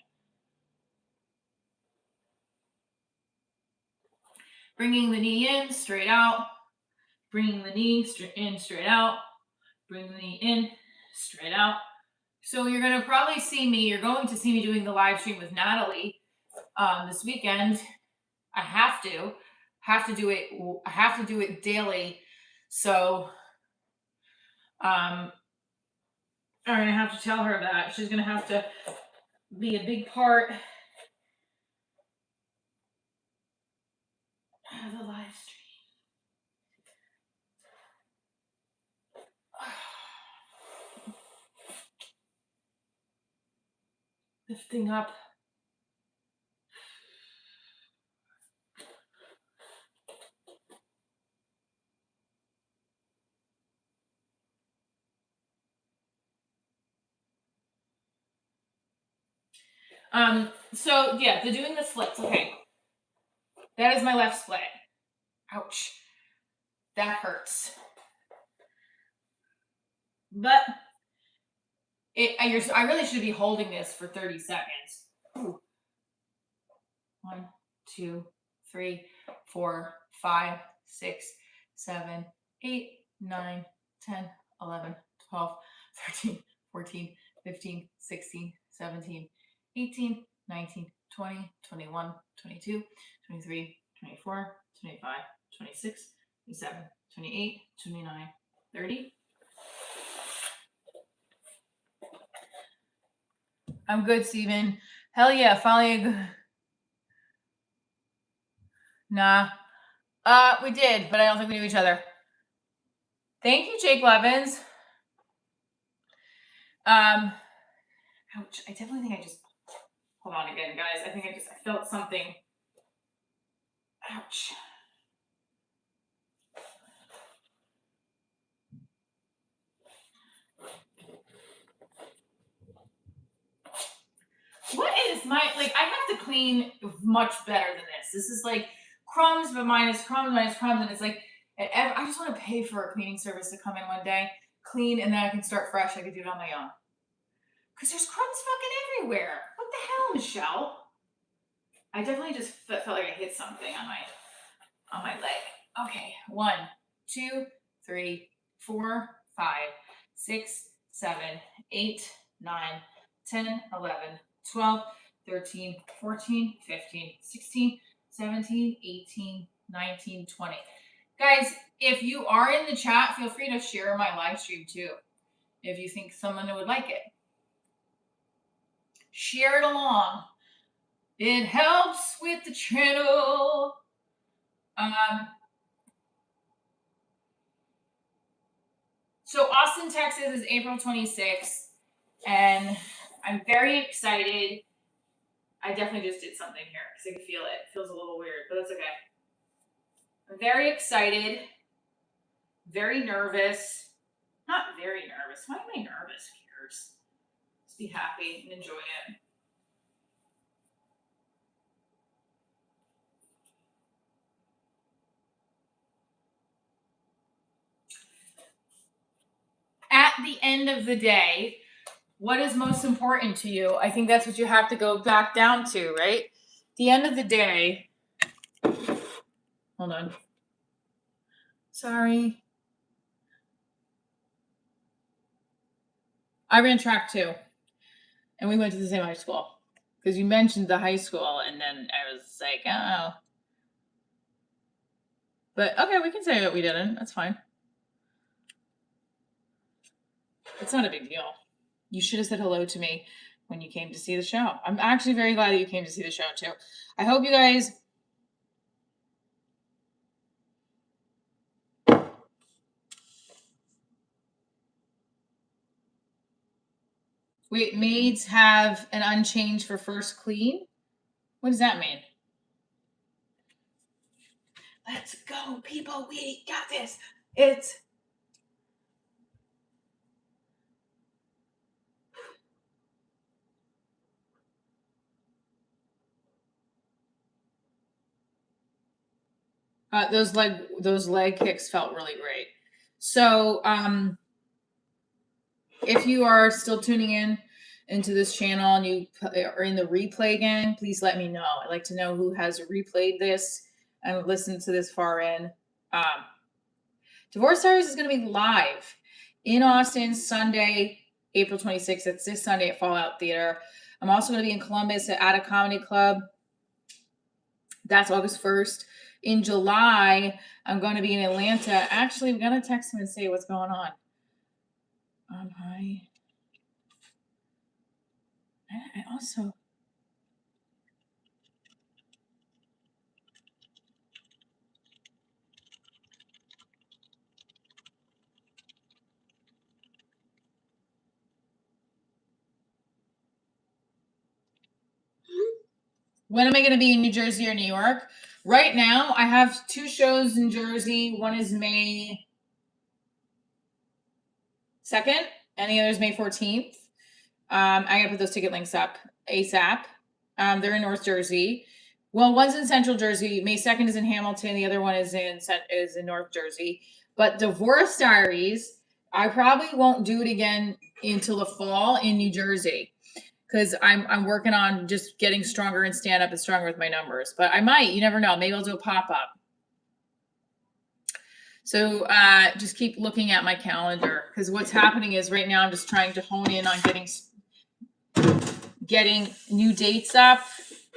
[SPEAKER 1] Bringing the knee in, straight out. Bringing the knee in, straight out. Bring the knee in, straight out. So you're going to probably see me, you're going to see me doing the live stream with Natalie this weekend. I have to do it. I have to do it daily. So I'm going to have to tell her that. She's going to have to be a big part of the live stream. Lifting up. So yeah, they're doing the splits. Okay. That is my left split. Ouch. That hurts. But I really should be holding this for 30 seconds. Ooh. 1, 2, 3, 4, 5, 6, 7, 8, 9, 10, 11, 12, 13, 14, 15, 16, 17, 18, 19, 20, 21, 22, 23, 24, 25, 26, 27, 28, 29, 30. I'm good, Steven. Hell yeah, finally. Nah. We did, but I don't think we knew each other. Thank you, Jake Levins. Ouch. I definitely think I just, hold on again, guys. I think I felt something. Ouch. What is my, I have to clean much better than this. This is like crumbs, but minus crumbs, and it's like, I just want to pay for a cleaning service to come in one day, clean, and then I can start fresh. I can do it on my own. Because there's crumbs fucking everywhere. What the hell, Michelle? I definitely just felt like I hit something on my leg. Okay, 1, 2, 3, 4, 5, 6, 7, 8, 9, 10, 11, 12, 13, 14, 15, 16, 17, 18, 19, 20. Guys, if you are in the chat, feel free to share my live stream too. If you think someone would like it. Share it along. It helps with the channel. So Austin, Texas is April 26th, and I'm very excited. I definitely just did something here because I can feel it. It feels a little weird, but that's okay. I'm very excited, very nervous. Not very nervous. Why am I nervous? Who cares? Just be happy and enjoy it. At the end of the day, what is most important to you? I think that's what you have to go back down to, right? The end of the day. Hold on. Sorry. I ran track too. And we went to the same high school. Because you mentioned the high school, and then I was like, oh. But okay, we can say that we didn't. That's fine. It's not a big deal. You should have said hello to me when you came to see the show. I'm actually very glad that you came to see the show too. I hope you guys. Wait, maids have an unchanged for first clean? What does that mean? Let's go, people. We got this. It's. Those leg kicks felt really great. So, if you are still tuning in into this channel and you are in the replay again, please let me know. I'd like to know who has replayed this and listened to this far in. Divorce Diaries is going to be live in Austin Sunday, April 26th. It's this Sunday at Fallout Theater. I'm also going to be in Columbus at a comedy club. That's August 1st. In July, I'm going to be in Atlanta. Actually, I'm going to text him and say what's going on. Hi. I also... When am I going to be in New Jersey or New York? Right now, I have 2 shows in Jersey. One is May 2nd, and the other is May 14th. I got to put those ticket links up ASAP. They're in North Jersey. Well, one's in Central Jersey. May 2nd is in Hamilton. The other one is in North Jersey. But Divorce Diaries, I probably won't do it again until the fall in New Jersey, because I'm working on just getting stronger in stand up and stronger with my numbers. But I might. You never know. Maybe I'll do a pop up. So just keep looking at my calendar, because what's happening is right now I'm just trying to hone in on getting new dates up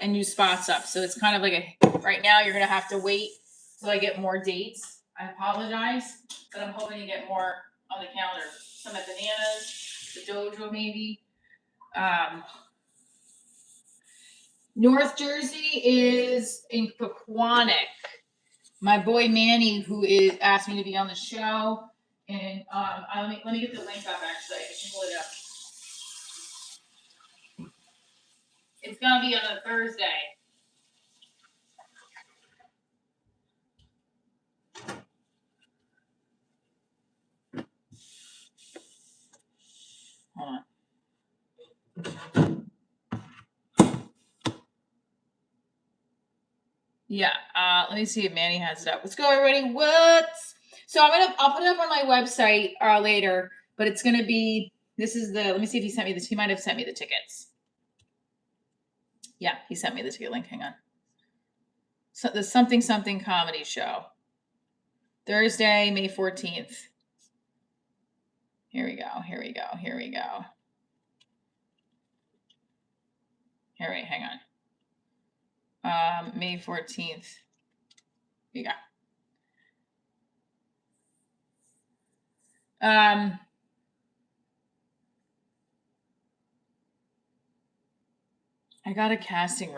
[SPEAKER 1] and new spots up. So it's kind of like right now you're going to have to wait till I get more dates. I apologize, but I'm hoping to get more on the calendar. Some at Bananas, the Dojo maybe. North Jersey is in Pequannock. My boy Manny, who asked me to be on the show, and let me get the link up. Actually, I can pull it up. It's gonna be on a Thursday. Hold on. Yeah, let me see if Manny has it up. Let's go, everybody. So I'll put it up on my website later, but it's gonna be, let me see if he sent me this. He might have sent me the tickets. Yeah, he sent me the ticket link. Hang on. So the something comedy show. Thursday, May 14th. Here we go. Hang on. May 14th. Here you go. I got a casting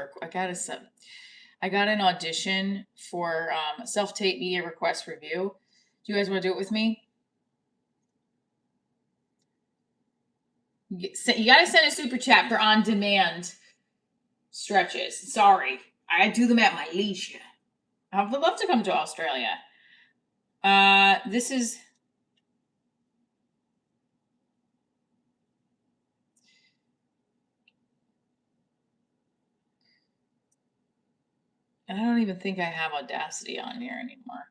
[SPEAKER 1] I got an audition for self-tape media request review. Do you guys want to do it with me? You got to send a super chat for on-demand stretches. Sorry, I do them at my leisure. I would love to come to Australia. This is... And I don't even think I have Audacity on here anymore.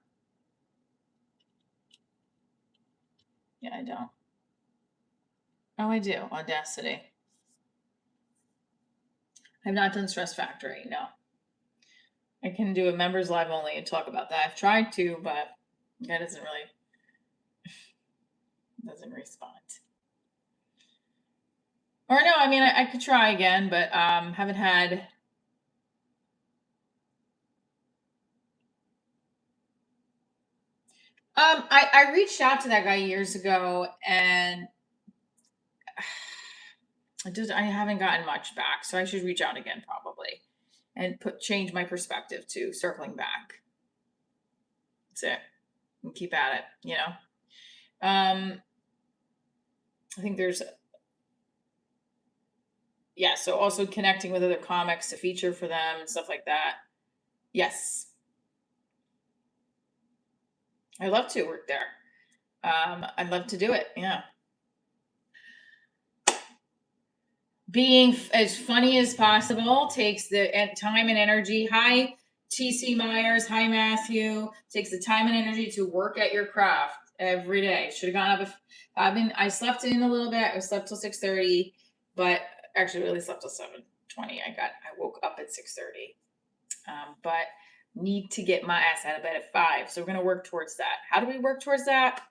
[SPEAKER 1] Yeah, I don't. Oh, I do. Audacity. I've not done Stress Factory, no. I can do a members live only and talk about that. I've tried to, but that doesn't respond. Or no, I mean, I could try again, but haven't had... I reached out to that guy years ago, and I haven't gotten much back, so I should reach out again probably, and change my perspective to circling back. That's it. And keep at it, you know. I think there's... Yeah, so also connecting with other comics to feature for them and stuff like that. Yes. I love to work there. I'd love to do it. Yeah. Being as funny as possible takes the time and energy. Hi, TC Myers. Hi, Matthew. Takes the time and energy to work at your craft every day. Should have gone up. I slept in a little bit. I slept till 6:30, but actually really slept till 7:20. I woke up at 6:30. But Need to get my ass out of bed at 5. So we're going to work towards that. How do we work towards that?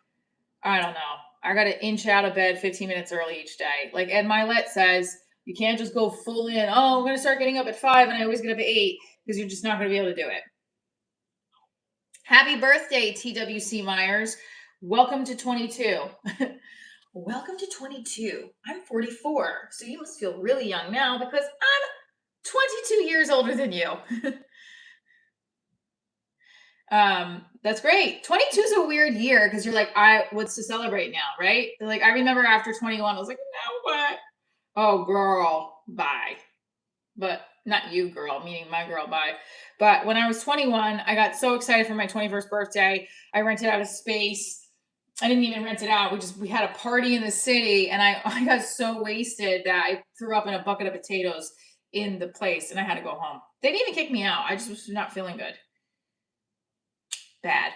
[SPEAKER 1] I don't know. I got to inch out of bed 15 minutes early each day. Like Ed Milet says, you can't just go full in. Oh, I'm going to start getting up at 5 and I always get up at 8 because you're just not going to be able to do it. Happy birthday, TWC Myers. Welcome to 22. Welcome to 22. I'm 44. So you must feel really young now because I'm 22 years older than you. That's great. 22 is a weird year because you're like, what's to celebrate now, right? Like, I remember after 21, I was like, now what? Oh, girl, bye. But not you, girl, meaning my girl, bye. But when I was 21, I got so excited for my 21st birthday. I rented out a space. I didn't even rent it out. We had a party in the city, and I got so wasted that I threw up in a bucket of potatoes in the place, and I had to go home. They didn't even kick me out. I just was not feeling good. Bad.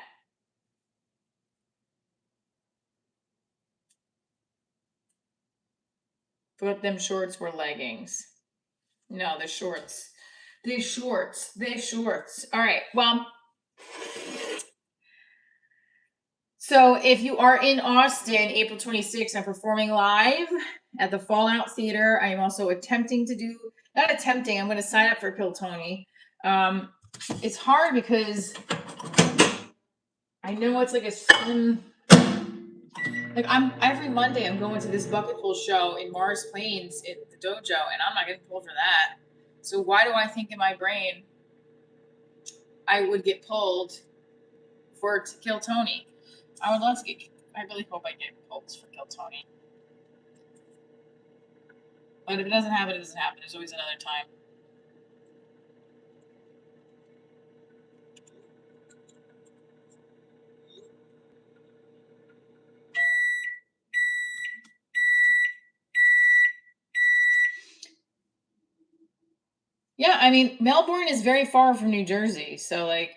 [SPEAKER 1] But them shorts were leggings. No, they're shorts. They're shorts. They're shorts. All right. Well, so if you are in Austin, April 26th, I'm performing live at the Fallout Theater. I am also attempting to do, not attempting, I'm going to sign up for Kill Tony. It's hard because I know it's like a slim, like every Monday I'm going to this bucket pull show in Morris Plains at the dojo, and I'm not getting pulled for that. So why do I think in my brain I would get pulled for to Kill Tony? I would love to get, I really hope I get pulled for Kill Tony. But if it doesn't happen, it doesn't happen. There's always another time. Yeah, I mean, Melbourne is very far from New Jersey. So like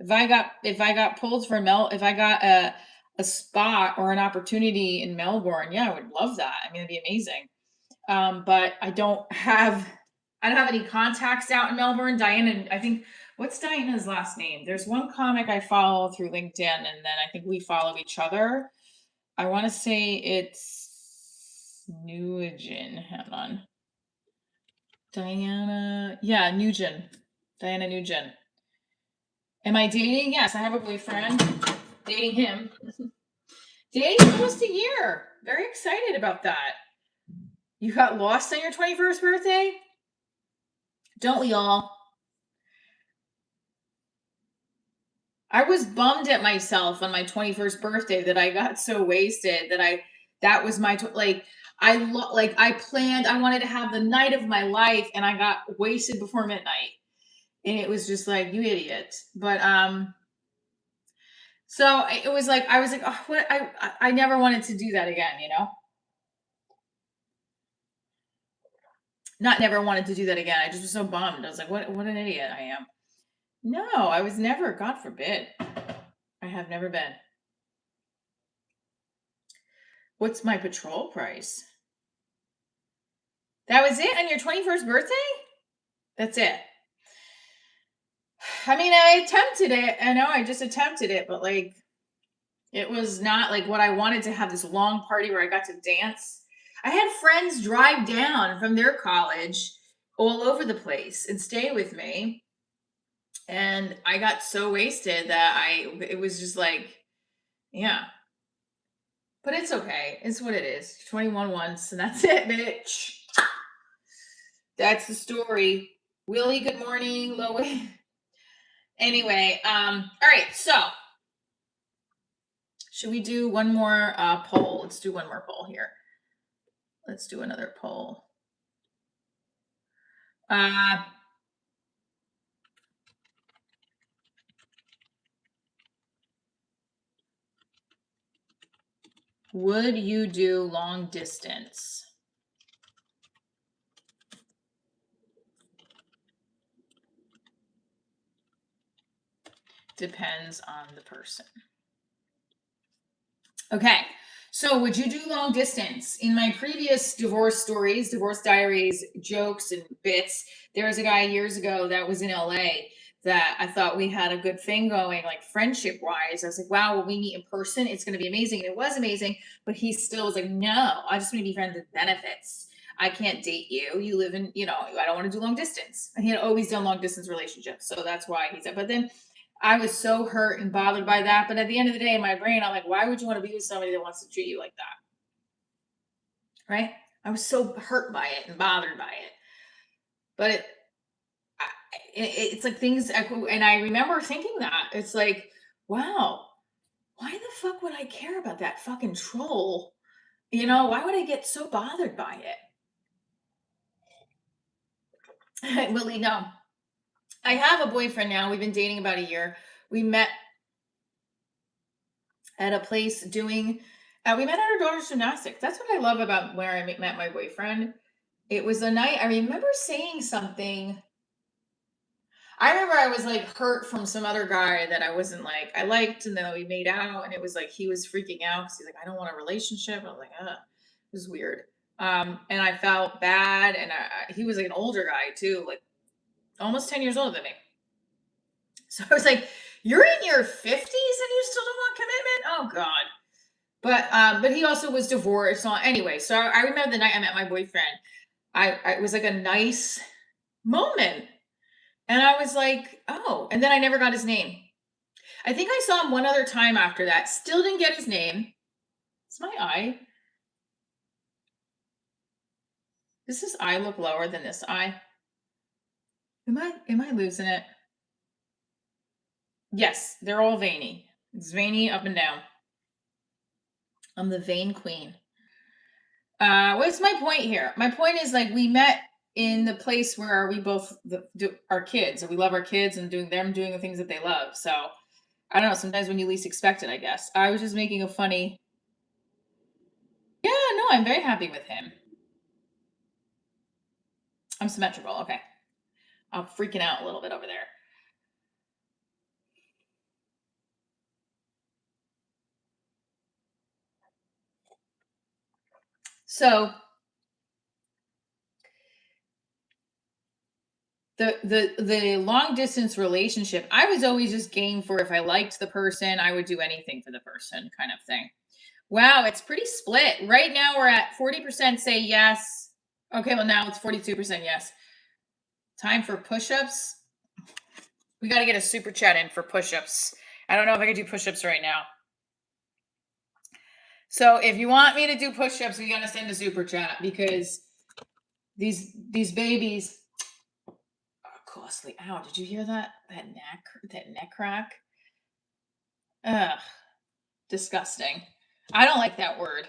[SPEAKER 1] if I got pulled for if I got a spot or an opportunity in Melbourne, yeah, I would love that. I mean, it'd be amazing. But I don't have any contacts out in Melbourne. Diana, I think, what's Diana's last name? There's one comic I follow through LinkedIn, and then I think we follow each other. I want to say it's Nugent. Hang on. Diana Nugent. Am I dating? Yes, I have a boyfriend. Dating him. Dating almost a year. Very excited about that. You got lost on your 21st birthday? Don't we all? I was bummed at myself on my 21st birthday that I got so wasted that was my I planned, I wanted to have the night of my life, and I got wasted before midnight. And it was just like, you idiot. But so it was like, I was like, oh, what, I never wanted to do that again, you know? Not never wanted to do that again. I just was so bummed. I was like, what an idiot I am. No, I was never, God forbid. I have never been. What's my patrol price? That was it on your 21st birthday? That's it. I mean, I attempted it. I know I just attempted it, but like, it was not like what I wanted to have, this long party where I got to dance. I had friends drive down from their college all over the place and stay with me. And I got so wasted that it was just like, yeah. But it's okay. It's what it is. 21 once, and that's it, bitch. That's the story. Willie, good morning. Lois. Anyway, all right, so should we do one more poll? Let's do one more poll here. Let's do another poll. Would you do long distance? Depends on the person. Okay, so would you do long distance? In my previous divorce stories, divorce diaries, jokes, and bits, there was a guy years ago that was in LA that I thought we had a good thing going, like friendship wise. I was like, wow, when we meet in person, it's going to be amazing. And it was amazing. But he still was like, no, I just want to be friends with benefits. I can't date you. You live in, I don't want to do long distance. And he had always done long distance relationships. So that's why he said, but then I was so hurt and bothered by that. But at the end of the day, in my brain, I'm like, why would you want to be with somebody that wants to treat you like that? Right? I was so hurt by it and bothered by it. But it's like things, and I remember thinking that it's like, wow, why the fuck would I care about that fucking troll? Why would I get so bothered by it? Willie, no. I have a boyfriend now. We've been dating about a year. We met at a place doing, we met at our daughter's gymnastics. That's what I love about where I met my boyfriend. It was a night, I remember saying something. I remember I was like hurt from some other guy that I wasn't like, I liked, and then we made out, and it was like he was freaking out because he's like, I don't want a relationship. I was like, it was weird. And I felt bad, and he was like an older guy too, like almost 10 years older than me. So I was like, you're in your 50s and you still don't want commitment? Oh God. But he also was divorced. So anyway, so I remember the night I met my boyfriend. It was like a nice moment. And I was like, oh, and then I never got his name. I think I saw him one other time after that. Still didn't get his name. It's my eye. Does this eye look lower than this eye? Am I losing it? Yes, they're all veiny. It's veiny up and down. I'm the vein queen. What's my point here? My point is, like, we met in the place where we both do our kids, and we love our kids and doing the things that they love. So I don't know, sometimes when you least expect it, I guess. I was just making a funny. Yeah, no, I'm very happy with him. I'm symmetrical. Okay. I'm freaking out a little bit over there. So the long distance relationship, I was always just game for, if I liked the person, I would do anything for the person, kind of thing. Wow, it's pretty split. Right now we're at 40% say yes. Okay, well now it's 42% yes. Time for push-ups. We got to get a super chat in for push-ups. I don't know if I can do push-ups right now. So if you want me to do push-ups, we got to send a super chat, because these babies are costly. Ow, did you hear that? That neck crack? Ugh, disgusting. I don't like that word.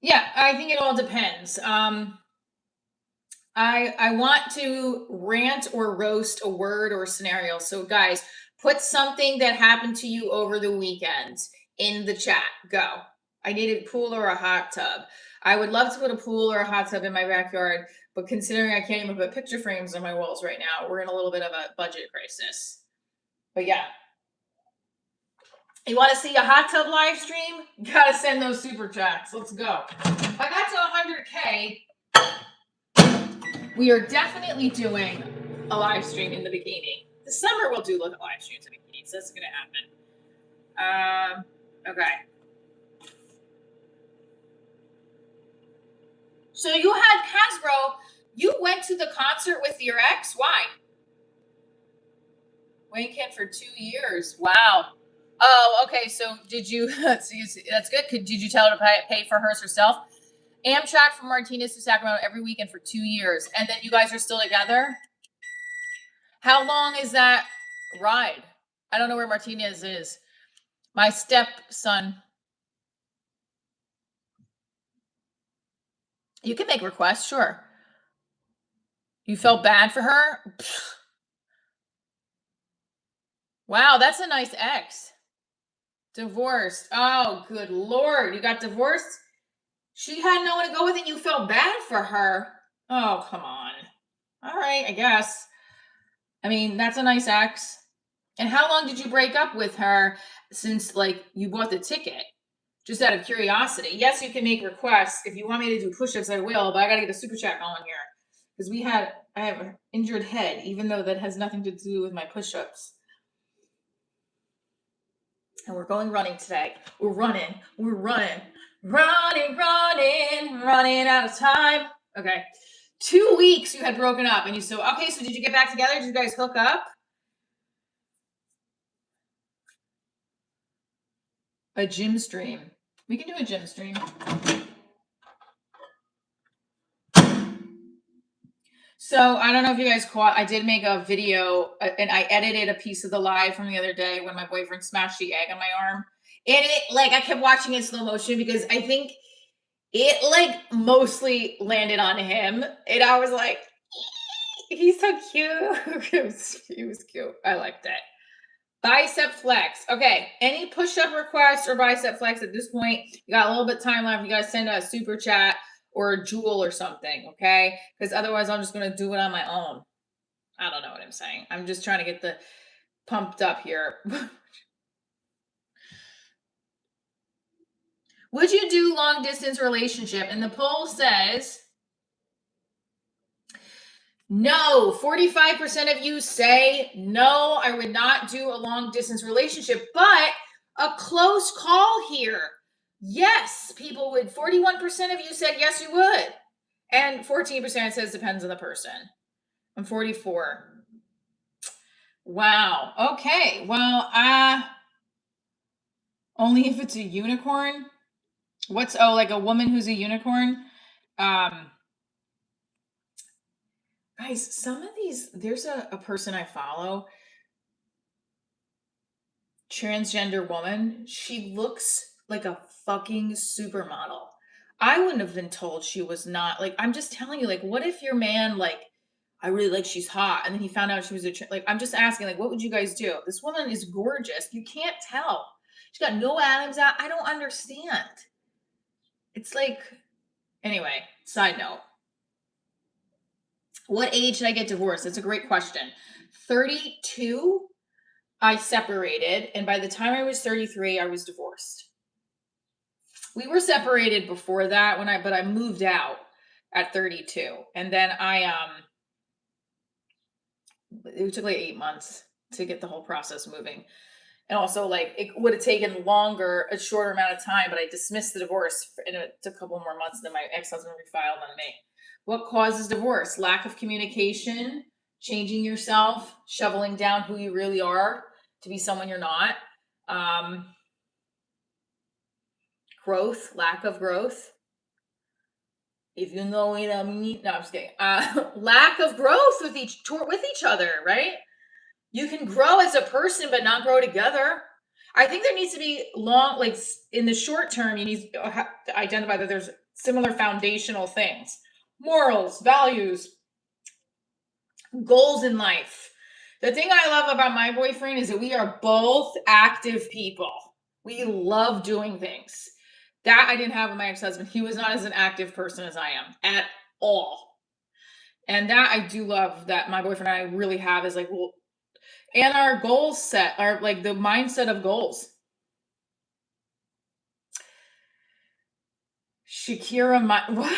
[SPEAKER 1] Yeah, I think it all depends. I want to rant or roast a word or a scenario. So guys, put something that happened to you over the weekend in the chat. Go. I need a pool or a hot tub. I would love to put a pool or a hot tub in my backyard, but considering I can't even put picture frames on my walls right now, we're in a little bit of a budget crisis. But yeah. You want to see a hot tub live stream? You gotta send those super chats. Let's go. If I got to 100K, we are definitely doing a live stream in the bikini. This summer we'll do live streams in bikinis. That's gonna happen. Okay. So you had Hasbro. You went to the concert with your ex. Why? Wayne Kent for 2 years. Wow. Oh, okay. So did you? That's good. Did you tell her to pay for hers herself? Amtrak from Martinez to Sacramento every weekend for 2 years, and then you guys are still together. How long is that ride? I don't know where Martinez is. My stepson. You can make requests, sure. You felt bad for her? Wow, that's a nice ex. Divorced. Oh, good Lord. You got divorced? She had no one to go with and you felt bad for her. Oh, come on. All right, I guess. I mean, that's a nice ex. And how long did you break up with her since, like, you bought the ticket? just out of curiosity. Yes, you can make requests. If you want me to do push-ups, I will, but I gotta get a super chat going here. Because I have an injured head, even though that has nothing to do with my push-ups. And we're going running today. We're running out of time. Okay. 2 weeks you had broken up and so did you get back together? Did you guys hook up? A gym stream. We can do a gym stream. So I don't know if you guys caught, I did make a video and I edited a piece of the live from the other day when my boyfriend smashed the egg on my arm. And I kept watching it in slow motion because I think it mostly landed on him. And I was like, he's so cute. He was cute. I liked it. Bicep flex. Okay. Any push-up requests or bicep flex at this point? You got a little bit of time left. You got to send a super chat or a jewel or something. Okay. Because otherwise I'm just going to do it on my own. I don't know what I'm saying. I'm just trying to get the pumped up here. Would you do long distance relationship? And the poll says no. 45% of you say no, I would not do a long distance relationship, but a close call here. Yes, people would. 41% of you said yes, you would. And 14% says depends on the person. I'm 44. Wow. Okay. Well, only if it's a unicorn. Like a woman who's a unicorn? Guys, some of these, there's a person I follow, transgender woman. She looks like a fucking supermodel. I wouldn't have been told she was not. I'm just telling you, what if your man, I really she's hot, and then he found out she was I'm just asking, what would you guys do? This woman is gorgeous. You can't tell. She's got no Adam's out. I don't understand. It's anyway, side note. What age did I get divorced? That's a great question. 32, I separated. And by the time I was 33, I was divorced. We were separated before that but I moved out at 32. And then it took 8 months to get the whole process moving. And also it would have taken a shorter amount of time, but I dismissed the divorce and it took a couple more months, then my ex-husband refiled on me. What causes divorce? Lack of communication, changing yourself, shoveling down who you really are to be someone you're not. Growth, lack of growth. If you know what I mean. No, I'm just kidding. Lack of growth with each other, right? You can grow as a person, but not grow together. I think there needs to be in the short term, you need to identify that there's similar foundational things. Morals, values, goals in life. The thing I love about my boyfriend is that we are both active people. We love doing things. That I didn't have with my ex-husband. He was not as an active person as I am at all. And that I do love that my boyfriend and I really have is and our goals set are the mindset of goals. What?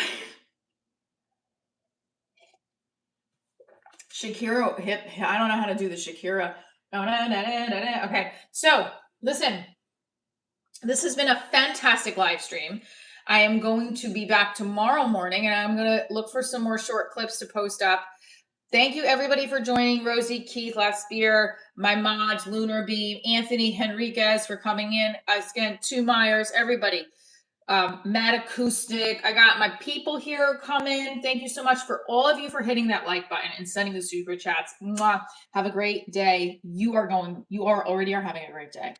[SPEAKER 1] Shakira hip. I don't know how to do the Shakira. Okay, so listen. This has been a fantastic live stream. I am going to be back tomorrow morning, and I'm going to look for some more short clips to post up. Thank you, everybody, for joining. Rosie, Keith, Last Spear, my mods, Lunar Beam, Anthony Henriquez for coming in. Again, Two Myers, everybody. Matt Acoustic. I got my people here coming. Thank you so much for all of you for hitting that like button and sending the super chats. Mwah. Have a great day. You already are having a great day.